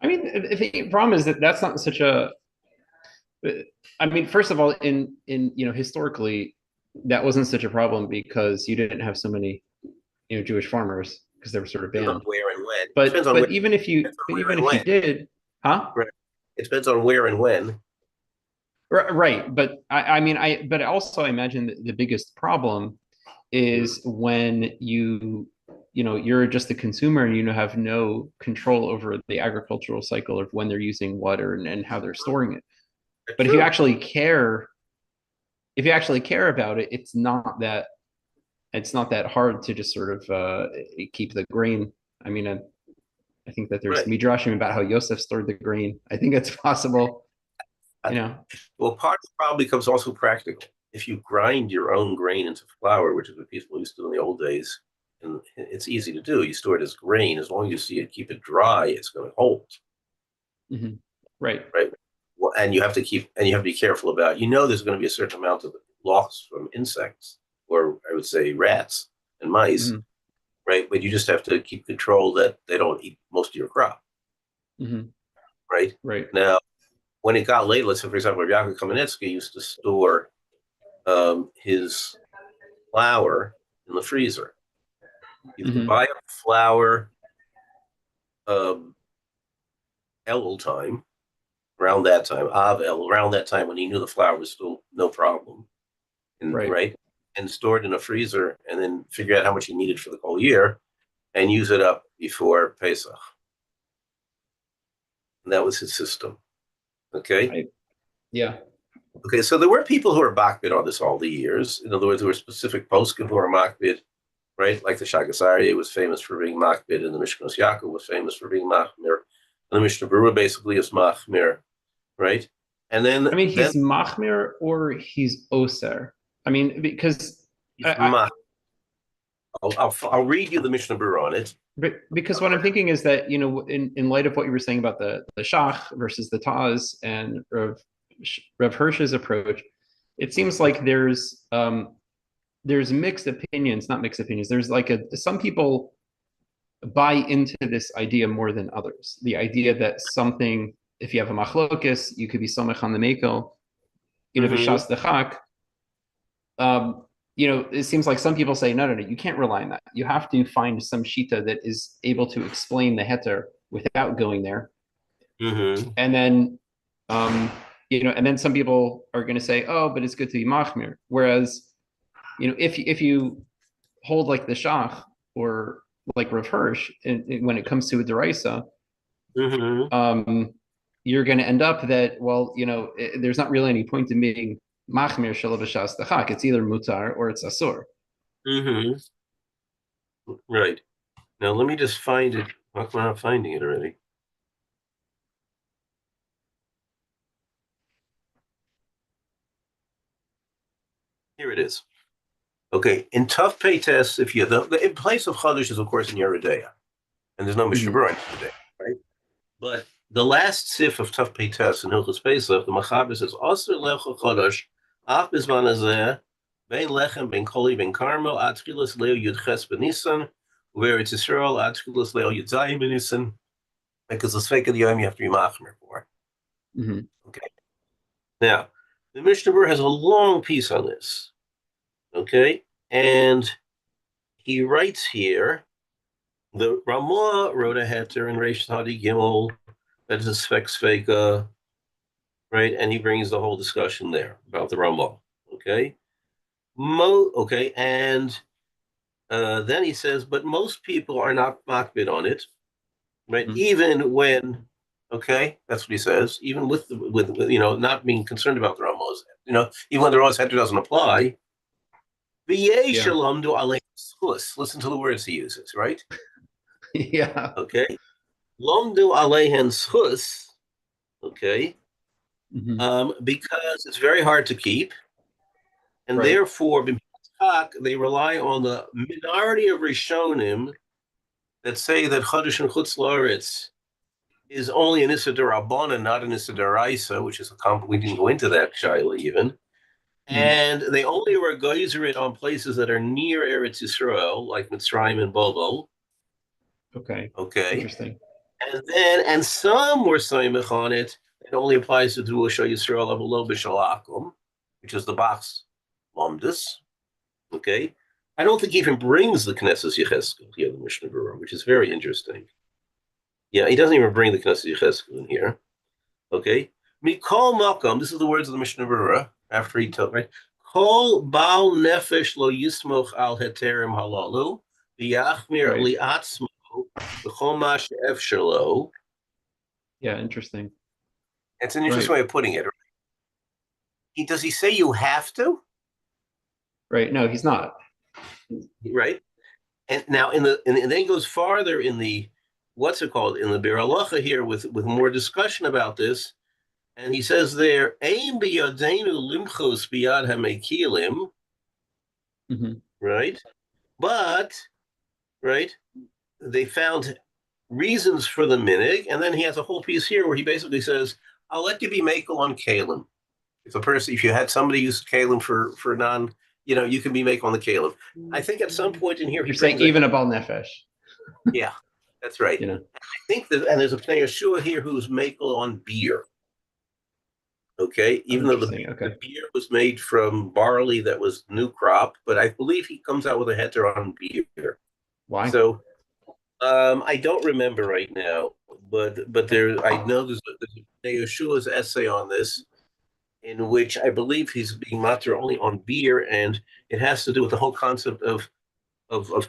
S2: I mean, the problem is that that's not such a. I mean, first of all, in historically, that wasn't such a problem because you didn't have so many Jewish farmers because they were sort of
S1: Depends on
S2: banned.
S1: where and when.
S2: But
S1: Depends on where.
S2: but even if you
S1: Depends on
S2: but
S1: where
S2: even
S1: and
S2: if you
S1: when.
S2: did, huh?
S1: Right. It depends on where and when.
S2: Right. But I mean, but also I imagine that the biggest problem is when you're just a consumer and you have no control over the agricultural cycle of when they're using what and how they're storing it. But
S1: True.
S2: if you actually care about it, it's not that hard to just sort of keep the grain. I mean, I think that there's
S1: Right.
S2: midrashim about how Yosef stored the grain. I think it's possible, you know.
S1: Well, part of the problem becomes also practical. If you grind your own grain into flour, which is what people used to do in the old days, and it's easy to do, you store it as grain. As long as you see it, keep it dry, it's going to hold.
S2: Mm-hmm. Right.
S1: Right. Well, and you have to be careful about. There's going to be a certain amount of loss from insects, or I would say rats and mice,
S2: Mm-hmm.
S1: right? But you just have to keep control that they don't eat most of your crop,
S2: Mm-hmm.
S1: right?
S2: Right.
S1: Now, when it got late, let's say, for example, Yaakov Kamenetsky used to store his flour in the freezer. You could
S2: Mm-hmm.
S1: buy up flour um, Elul time, around that time, Av El, around that time when he knew the flour was still no problem, and
S2: Right.
S1: right, and store it in a freezer, and then figure out how much he needed for the whole year, and use it up before Pesach. And that was his system. Okay.
S2: Right. Yeah.
S1: Okay. So there were people who were makbid on this all the years. In other words, there were specific poskim who were makbid, right? Like the Shagasari was famous for being makbid, and the Mishkanos Yaakov was famous for being machmir, and the Mishnah Berurah basically is machmir, right? And
S2: I
S1: then
S2: mean,
S1: then
S2: he's machmir or he's oser. I mean, because
S1: he's mach. I'll read you the Mishnah Berurah on it.
S2: because what I'm thinking is that in light of what you were saying about the shach versus the taz and Rev Hirsch's approach, it seems like there's mixed opinions, not mixed opinions. There's like some people buy into this idea more than others. The idea that something, if you have a machlokis, you could be somech on the mekel,
S1: Mm-hmm.
S2: v'shas dechak. It seems like some people say, no, you can't rely on that. You have to find some shita that is able to explain the heter without going there.
S1: Mm-hmm.
S2: And then, and then some people are going to say, oh, but it's good to be machmir. Whereas, if you hold like the shach or like Rav Hirsch, when it comes to a deraisa,
S1: Mm-hmm.
S2: you're going to end up that, well, there's not really any point in being machmir shalav b'shas dechak. It's either mutar or it's asur.
S1: Mm-hmm. Right. Now let me just find it. I'm not finding it already. Here it is. Okay. In tough pay tests, if you in place of Chodesh is of course in Yeridea, and there's no Mishnah
S2: Mm-hmm.
S1: Berurah today, right? But the last sif of tough pay tests in Hilchos Pesach, the Machaber says, "Aser lecha Chodesh, af bizman hazeh, bein lechem, bein koli, bein karmel, ad tchilas leo yud ches benisan, where it's Yisrael, ad tchilas leo yud zayim benisan, because the Sveik of the Yom you have to be machmer for.
S2: Mm-hmm.
S1: Okay. Now, the Mishnah Berurah has a long piece on this. Okay. And he writes here, the Ramah wrote a heter in Reish Hadi Gimel, that is a Sveka, right? And he brings the whole discussion there about the Ramah. Okay. Okay. And then he says, but most people are not makbid on it, right?
S2: Mm-hmm.
S1: Even when, okay, that's what he says, even with not being concerned about the Ramahs, even when the Ramah's heter doesn't apply,
S2: Yeah.
S1: listen to the words he uses, right?
S2: Yeah.
S1: Okay. Lomdu alehen schus, okay,
S2: Mm-hmm.
S1: because it's very hard to keep, and
S2: Right.
S1: therefore they rely on the minority of Rishonim that say that Chodesh and Chutz La'aretz is only an Issa D'Rabbanan, not an Issa D'Oraisa, which is we didn't go into that, Shaila, even. And they only were geyser it on places that are near Eretz Yisrael, like Mitzrayim and Bobo.
S2: Okay.
S1: Okay.
S2: Interesting.
S1: And some were Saimach on it. It only applies to Duasha Yisrael of Alo B'Shalakum, which is the box Lomdus. Okay. I don't think he even brings the Knesset Yecheskel here, the Mishnah Berurah, which is very interesting. Yeah, he doesn't even bring the Knesset Yecheskel in here. Okay. Mikol Malcolm, this is the words of the Mishnah Berurah after he told, right? Kol Baal Nefesh lo yismoch al heterim halalu, v'yachmir li'atzmo, v'chol ma she'ef shelo.
S2: Yeah, interesting.
S1: It's an interesting way of putting it. Does he say you have to?
S2: Right. No, he's not.
S1: Right. And now and then he goes farther in the what's it called in the Bir Halacha here with more discussion about this, and he says there, "Aim biyadenu limchos biyad hamekilim," right? But right, they found reasons for the minig, and then he has a whole piece here where he basically says, "I'll let you be makel on kalim." If you had somebody use kalim for non, you can be makel on the kalim. I think at some point in here,
S2: you're saying even a bal nefesh.
S1: Yeah, that's right. I think that, and there's a Pnei Yeshua here who's makel on beer. Okay, even though the beer was made from barley that was new crop, but I believe he comes out with a heter on beer.
S2: Why?
S1: So I don't remember right now, but I know there's a Pnei Yeshua's essay on this, in which I believe he's being matter only on beer, and it has to do with the whole concept of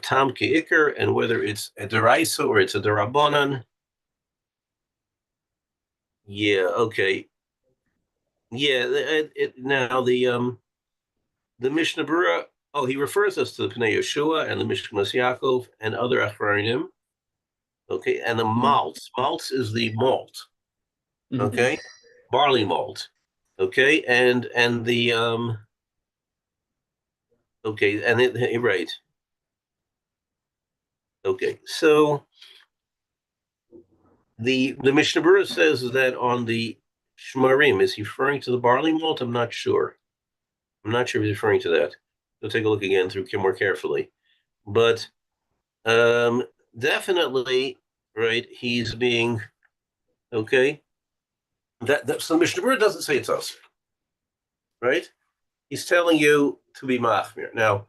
S1: tam ke'ikr and whether it's a deraisa or it's a derabanan. Yeah. Okay. Yeah. Now the Mishnah Berurah. Oh, he refers us to the Pnei Yeshua and the Mishkanos Yaakov and other Achronim. Okay, and the malts. Malts is the malt. Okay, barley malt. Okay, and the okay, and it right. Okay, so the Mishnah Berurah says that on the Shmarim, is he referring to the barley malt? I'm not sure. I'm not sure if he's referring to that. We'll take a look again through more carefully. But definitely, right, he's being, okay, so Mishnah Berurah doesn't say it's us, right? He's telling you to be machmir. Now,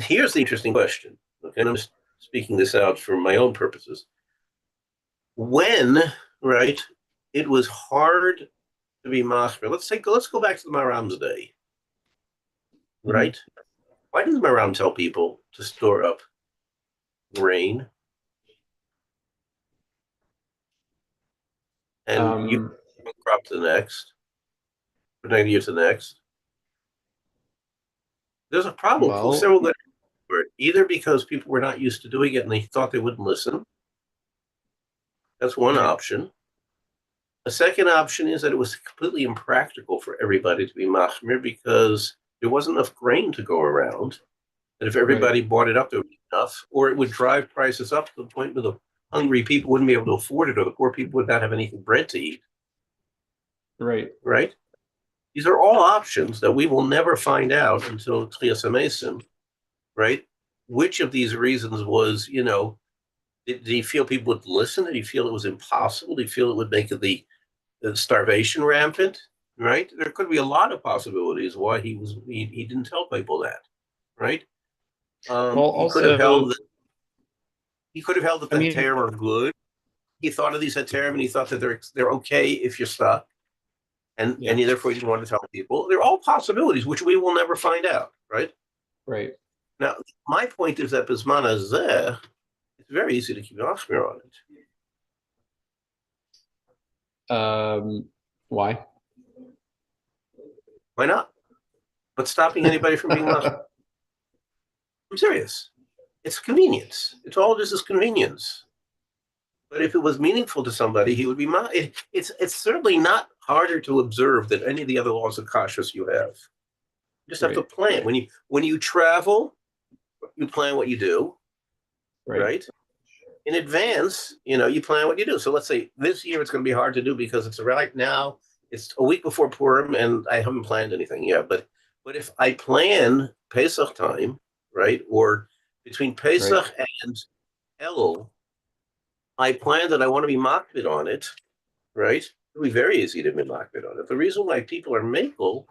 S1: here's the interesting question, okay, and I'm just speaking this out for my own purposes. When, right, it was hard to be machmir, let's go back to the Maram's day, right? Why didn't Maram tell people to store up grain? And you crop to the next, from next year to the next. There's a problem.
S2: Well,
S1: several good either because people were not used to doing it and they thought they wouldn't listen. That's one option. A second option is that it was completely impractical for everybody to be machmir because there wasn't enough grain to go around. And if everybody bought it up, there would be enough, or it would drive prices up to the point where the hungry people wouldn't be able to afford it, or the poor people would not have anything bread to eat. Right? These are all options that we will never find out until Tchias HaMesim, right? Which of these reasons was, did he feel people would listen? Did he feel it was impossible? Did he feel it would make the starvation rampant? Right? There could be a lot of possibilities why he didn't tell people that, right? He could have held that the heterim are good. He thought of these heterim and he thought that they're okay if you're stuck, and therefore he didn't want to tell people. They're all possibilities which we will never find out, right?
S2: Right.
S1: Now, my point is that Bisman Hazeh, it's very easy to keep an Achmir on
S2: it. Why?
S1: Why not? What's stopping anybody from being Achmir? I'm serious. It's convenience. It's all just as convenience. But if it was meaningful to somebody, he would be. It's certainly not harder to observe than any of the other laws of kashrus you have. You just have to plan. When you travel, you plan what you do, right? in advance, you plan what you do. So let's say this year it's going to be hard to do because it's right now, it's a week before Purim and I haven't planned anything yet. But if I plan Pesach time, right, or between
S2: Right.
S1: Pesach and Elul, I plan that I want to be makbid on it, right? It'll be very easy to be makbid on it. The reason why people are makel,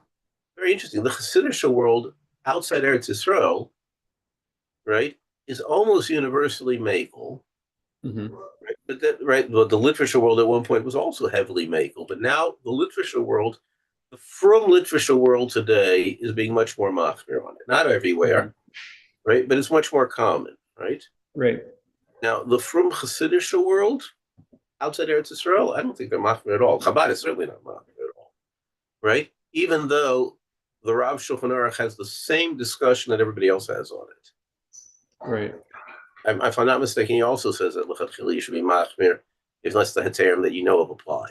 S1: very interesting. The Hasidic world outside Eretz Yisrael, right, is almost universally makel.
S2: Mm-hmm.
S1: Right? But the literature world at one point was also heavily makel. But now the literature world, the from literature world today is being much more machmir on it. Not everywhere,
S2: Mm-hmm.
S1: right? But it's much more common, right?
S2: Right.
S1: Now the from Hasidic world outside Eretz Yisrael, I don't think they're machmir at all. Chabad is certainly not machmir at all, right? Even though the Rav Shulchan Aruch has the same discussion that everybody else has on it.
S2: Right.
S1: If I'm not mistaken, he also says that l'chadchila you should be machmir unless the heterim that you know of apply,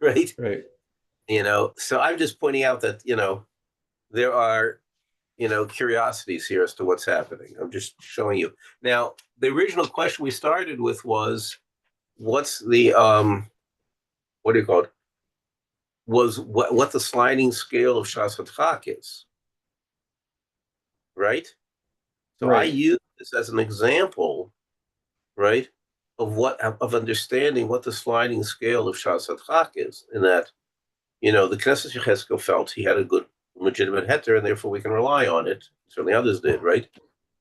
S1: right?
S2: Right.
S1: So I'm just pointing out that there are curiosities here as to what's happening. I'm just showing you. Now, the original question we started with was, what's the what do you call it? Was what the sliding scale of Shas Hatzchak is, right? So I
S2: Right.
S1: use this as an example, right, of understanding what the sliding scale of Shas Hatzchak is, in that the Knesset Yechezkel felt he had a good legitimate heter, and therefore we can rely on it. Certainly others did, right?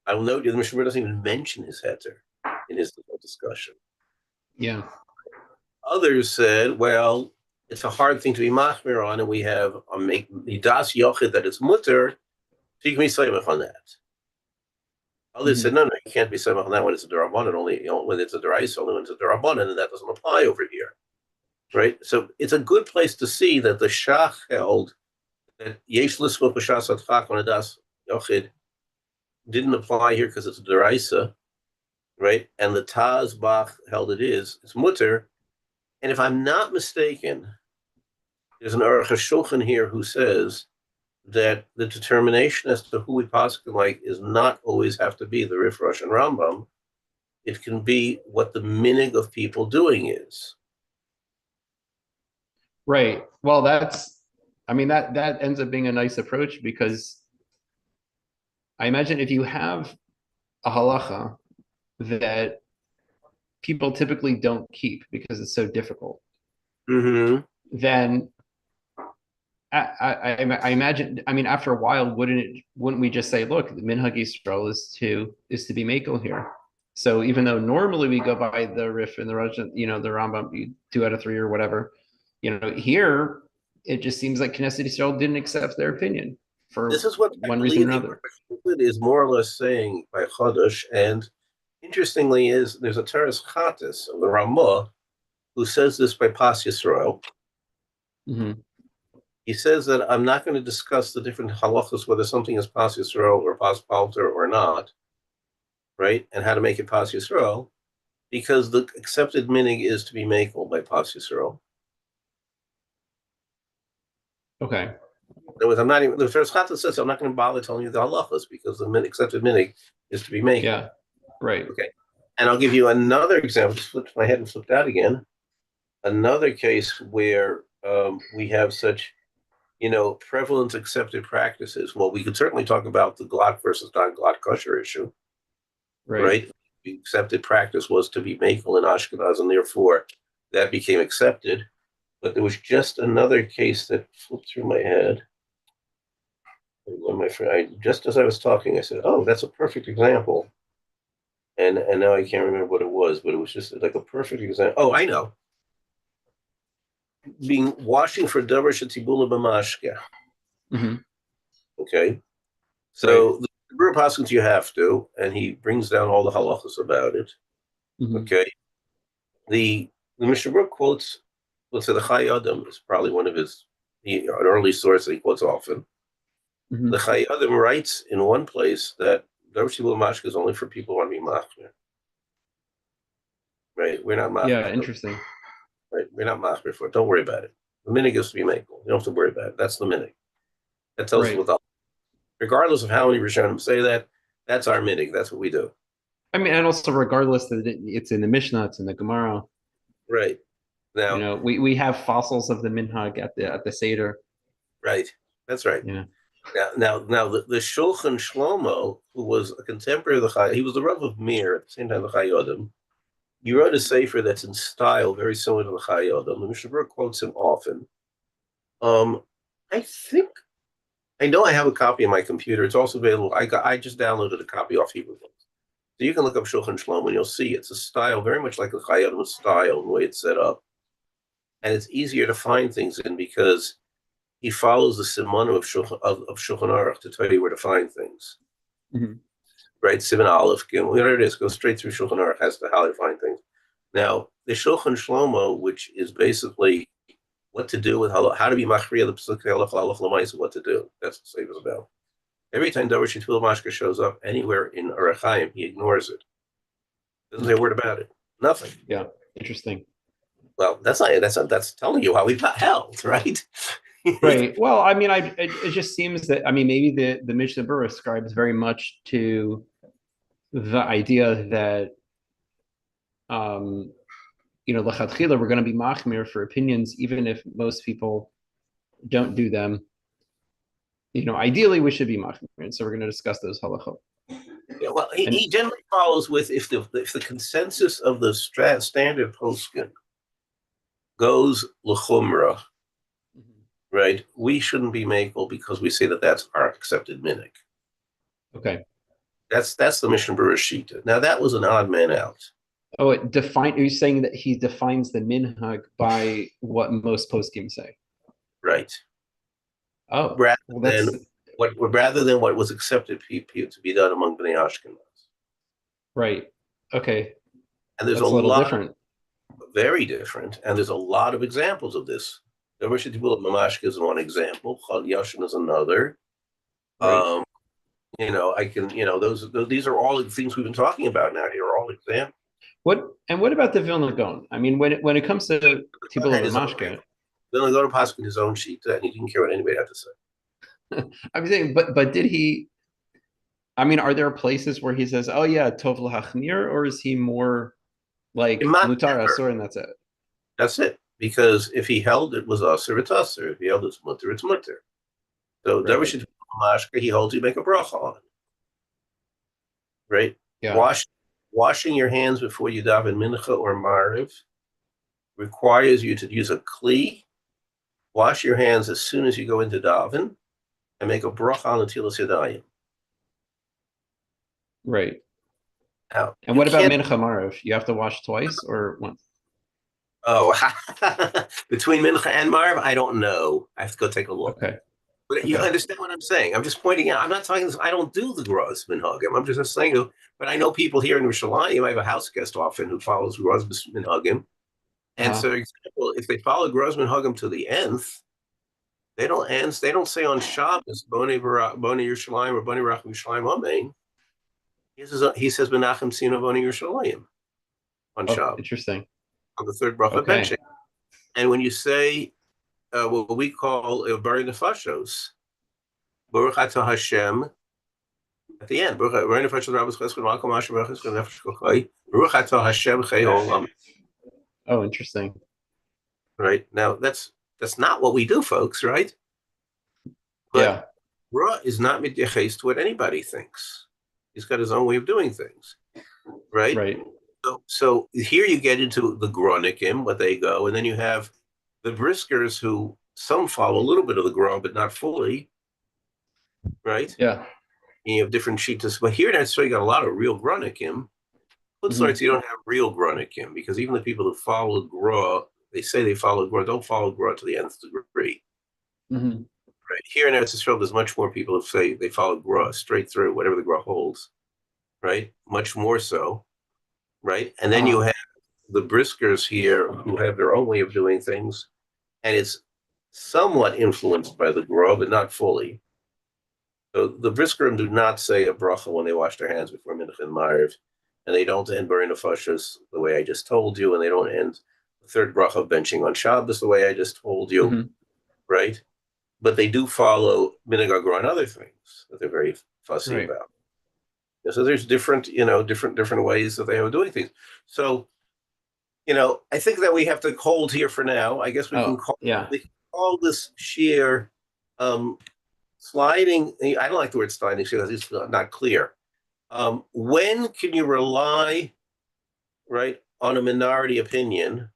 S1: I will note the Mishnah doesn't even mention his heter in his discussion.
S2: Yeah.
S1: Others said, well, it's a hard thing to be machmir on, and we have a das yochid that it's mutter, so you can be saimach on that. Others said,
S2: Mm-hmm.
S1: no, you can't be saimach on that when it's a derabanan, only when it's a deraisa, only when it's a derabanan, and that doesn't apply over here, right? So it's a good place to see that the Shach held that yesh l'smok b'shas hatzchak on a das yochid didn't apply here because it's a deraisa, right? And the Taz Bach held it's mutter. And if I'm not mistaken, there's an Aruch HaShulchan here who says that the determination as to who we possibly like is not always have to be the Rif Rosh and Rambam. It can be what the minig of people doing is.
S2: Right. Well, that ends up being a nice approach, because I imagine if you have a halacha that people typically don't keep because it's so difficult,
S1: Mm-hmm.
S2: then I imagine, after a while, wouldn't we just say, look, the minhag Yisrael is to be makel here. So even though normally we go by the Rif and the Rosh, the Rambam, 2 out of 3 or whatever, here it just seems like Knesset Yisrael didn't accept their opinion for
S1: This is what I
S2: one reason or
S1: believe
S2: another.
S1: the is more or less saying by Chodesh. And interestingly, there's a Teres Chatis of the Ramah who says this by Pas Yisrael.
S2: Mm-hmm.
S1: He says that I'm not going to discuss the different halachas, whether something is Pas Yisrael or Pas Palter or not, right? And how to make it Pas Yisrael, because the accepted minig is to be makel by Pas Yisrael.
S2: Okay.
S1: In other words, I'm not even, the first Chata says I'm not going to bother telling you the halachas because the accepted minig is to be makel.
S2: Yeah. Right.
S1: Okay. And I'll give you another example. Just flipped my head and flipped out again. Another case where we have such prevalent accepted practices. Well, we could certainly talk about the Glock versus non-Glock kosher issue, right? The accepted practice was to be makel in Ashkenaz, and therefore that became accepted. But there was just another case that flipped through my head. My friend, just as I was talking, I said, "Oh, that's a perfect example." And now I can't remember what it was, but it was just like a perfect example. Oh, I know. Being washing for davar shetibula b'mashke.
S2: Mm-hmm.
S1: Okay, so the Berurah Paskins you have to, and he brings down all the halachas about it.
S2: Mm-hmm.
S1: Okay, the Mishnah Berurah quotes, let's say the Chai Adam is probably one of his an early source that he quotes often.
S2: Mm-hmm.
S1: The Chai Adam writes in one place that davar shetibula b'mashke is only for people who want to be machmir. Right, we're not machmir.
S2: Yeah. Interesting.
S1: Right, we're not machmir for it. Don't worry about it. The minig is to be makel. You don't have to worry about it. That's the minig. That tells us what regardless of how many Rishonim say that, that's our minig. That's what we do.
S2: I mean, and also regardless that it's in the Mishnah, it's in the Gemara.
S1: Right.
S2: You
S1: Now,
S2: know, we have fossils of the minhag at the Seder.
S1: right. That's right.
S2: Yeah.
S1: Now, the Shulchan Shlomo, who was a contemporary of the Chai, he was the Rav of Mir at the same time the Chayodim. He wrote a sefer that's in style very similar to the Chayodim. The Mishnah Berurah quotes him often. Um, I think I know I have a copy on my computer. It's also available. I just downloaded a copy off Hebrew. So you can look up Shulchan Shlomo and you'll see it's a style very much like the Chayodim style, the way it's set up. And it's easier to find things in because he follows the Simon of Shulchan Aruch to tell you where to find things.
S2: Mm-hmm.
S1: Right? Simon Aleph, whatever it is, go straight through Shulchan Aruch as to how to find things. Now, the Shulchan Shlomo, which is basically what to do with how to be machriya the Pesukei Halacha Halacha L'maisa, what to do. That's what the sefer is about. Every time Davar Shitfil Mashka shows up anywhere in Orach Chaim, he ignores it. Doesn't say a word about it. Nothing.
S2: Yeah. Interesting.
S1: Well, that's telling you how we got held, right?
S2: Right. Well, I mean, it just seems that, I mean, maybe the Mishnah Berurah ascribes very much to the idea that lechatchila we're going to be machmir for opinions, even if most people don't do them. Ideally we should be machmir, and so we're going to discuss those halachot.
S1: Yeah, well, he generally follows with if the consensus of the standard poskin goes l'chumra, right? We shouldn't be makel because we say that that's our accepted minhag.
S2: Okay.
S1: That's the Mishnah Berurah shita. Now that was an odd man out.
S2: Oh, are you saying that he defines the minhag by what most poskim say?
S1: Right.
S2: Oh,
S1: rather
S2: well,
S1: than what was accepted to be done among Bnei Ashkenaz.
S2: Right. Okay.
S1: And there's
S2: That's a little different.
S1: Very different. And there's a lot of examples of this. The Rosh Hashanah Mamashka is one example. Chal Yashin is another.
S2: Right.
S1: These are all the things we've been talking about now. Here are all examples.
S2: What about the Vilna Gaon? I mean, when it comes to Tibula Mamashka,
S1: Vilna Gaon Paskin his own sheet, and he didn't care what anybody had to say.
S2: I'm saying, but did he? I mean, are there places where he says, "Oh yeah, tov l'hachmir," or is he more like mutar asur and that's it?
S1: That's it. Because if he held it was usur, it's usur. If he held it's mutter, it's mutter. So right. Mashka, he holds you make a bracha on it. Right?
S2: Yeah.
S1: Washing your hands before you daven mincha or mariv requires you to use a kli. Wash your hands as soon as you go into daven and make a bracha on the tilas yadayim.
S2: Right.
S1: Now,
S2: and what about mincha mariv? You have to wash twice or once?
S1: Oh, between mincha and mariv, I don't know. I have to go take a look.
S2: Okay.
S1: But you understand what I'm saying? I'm just pointing out. I'm not talking. I don't do the Gros Minhagim. I'm just saying. But I know people here in Yerushalayim. I have a house guest often who follows Gros Minhagim. And so, for example, if they follow Gros Minhagim to the nth, they don't end. They don't say on Shabbos Boni Yerushalayim or Boni Racham Yerushalayim Amen. He says Menachem Sino Boni Yerushalayim on Shabbos.
S2: Interesting.
S1: On the third bracha benching. And when you say what we call Bari Nefashos, Baruch Atah Hashem, at the end, Baruch Nefashos Rabbos Chesed Malkom Asher Baruch Chesed Nefesh Kochai, Baruch Atah Hashem Chei Olam.
S2: Oh, interesting.
S1: Right now, that's not what we do, folks. Right? But Ra is not mityaches to what anybody thinks. He's got his own way of doing things. Right.
S2: Right.
S1: So here you get into the Gronikim, what they go, and then you have the Briskers, who some follow a little bit of the Gra, but not fully, right?
S2: Yeah.
S1: And you have different shitas, but here that's so you got a lot of real Gronikim. Flip you don't have real Gronikim because even the people who follow Gra, they say they follow Gra, don't follow Gra to the nth degree.
S2: Mm-hmm.
S1: Right here in Eretz Yisrael, there's much more people who say they follow Gra straight through, whatever the Gra holds, right? Much more so. Right. And then you have the Briskers here who have their own way of doing things. And it's somewhat influenced by the Gra, but not fully. So the Briskerim do not say a bracha when they wash their hands before Mincha and Mariv. And they don't end Bari Nefashos the way I just told you. And they don't end the third bracha of benching on Shabbos the way I just told you. Mm-hmm. Right. But they do follow Minhag Gra and other things that they're very fussy about. So there's different ways that they are doing things. So, I think that we have to hold here for now. I guess we can call this shear sliding. I don't like the word sliding shear because it's not clear. When can you rely, right, on a minority opinion,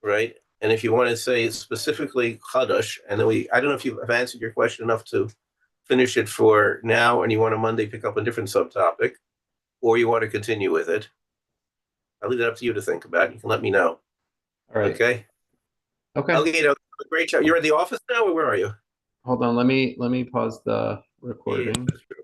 S1: right? And if you want to say specifically Chadash, and then I don't know if you've answered your question enough to finish it for now, and you want to Monday pick up a different subtopic, or you want to continue with it. I'll leave it up to you to think about. You can let me know.
S2: All right.
S1: Okay.
S2: Okay.
S1: Great job. You're at the office now, or where are you?
S2: Hold on. Let me pause the recording.
S1: Yeah, that's true.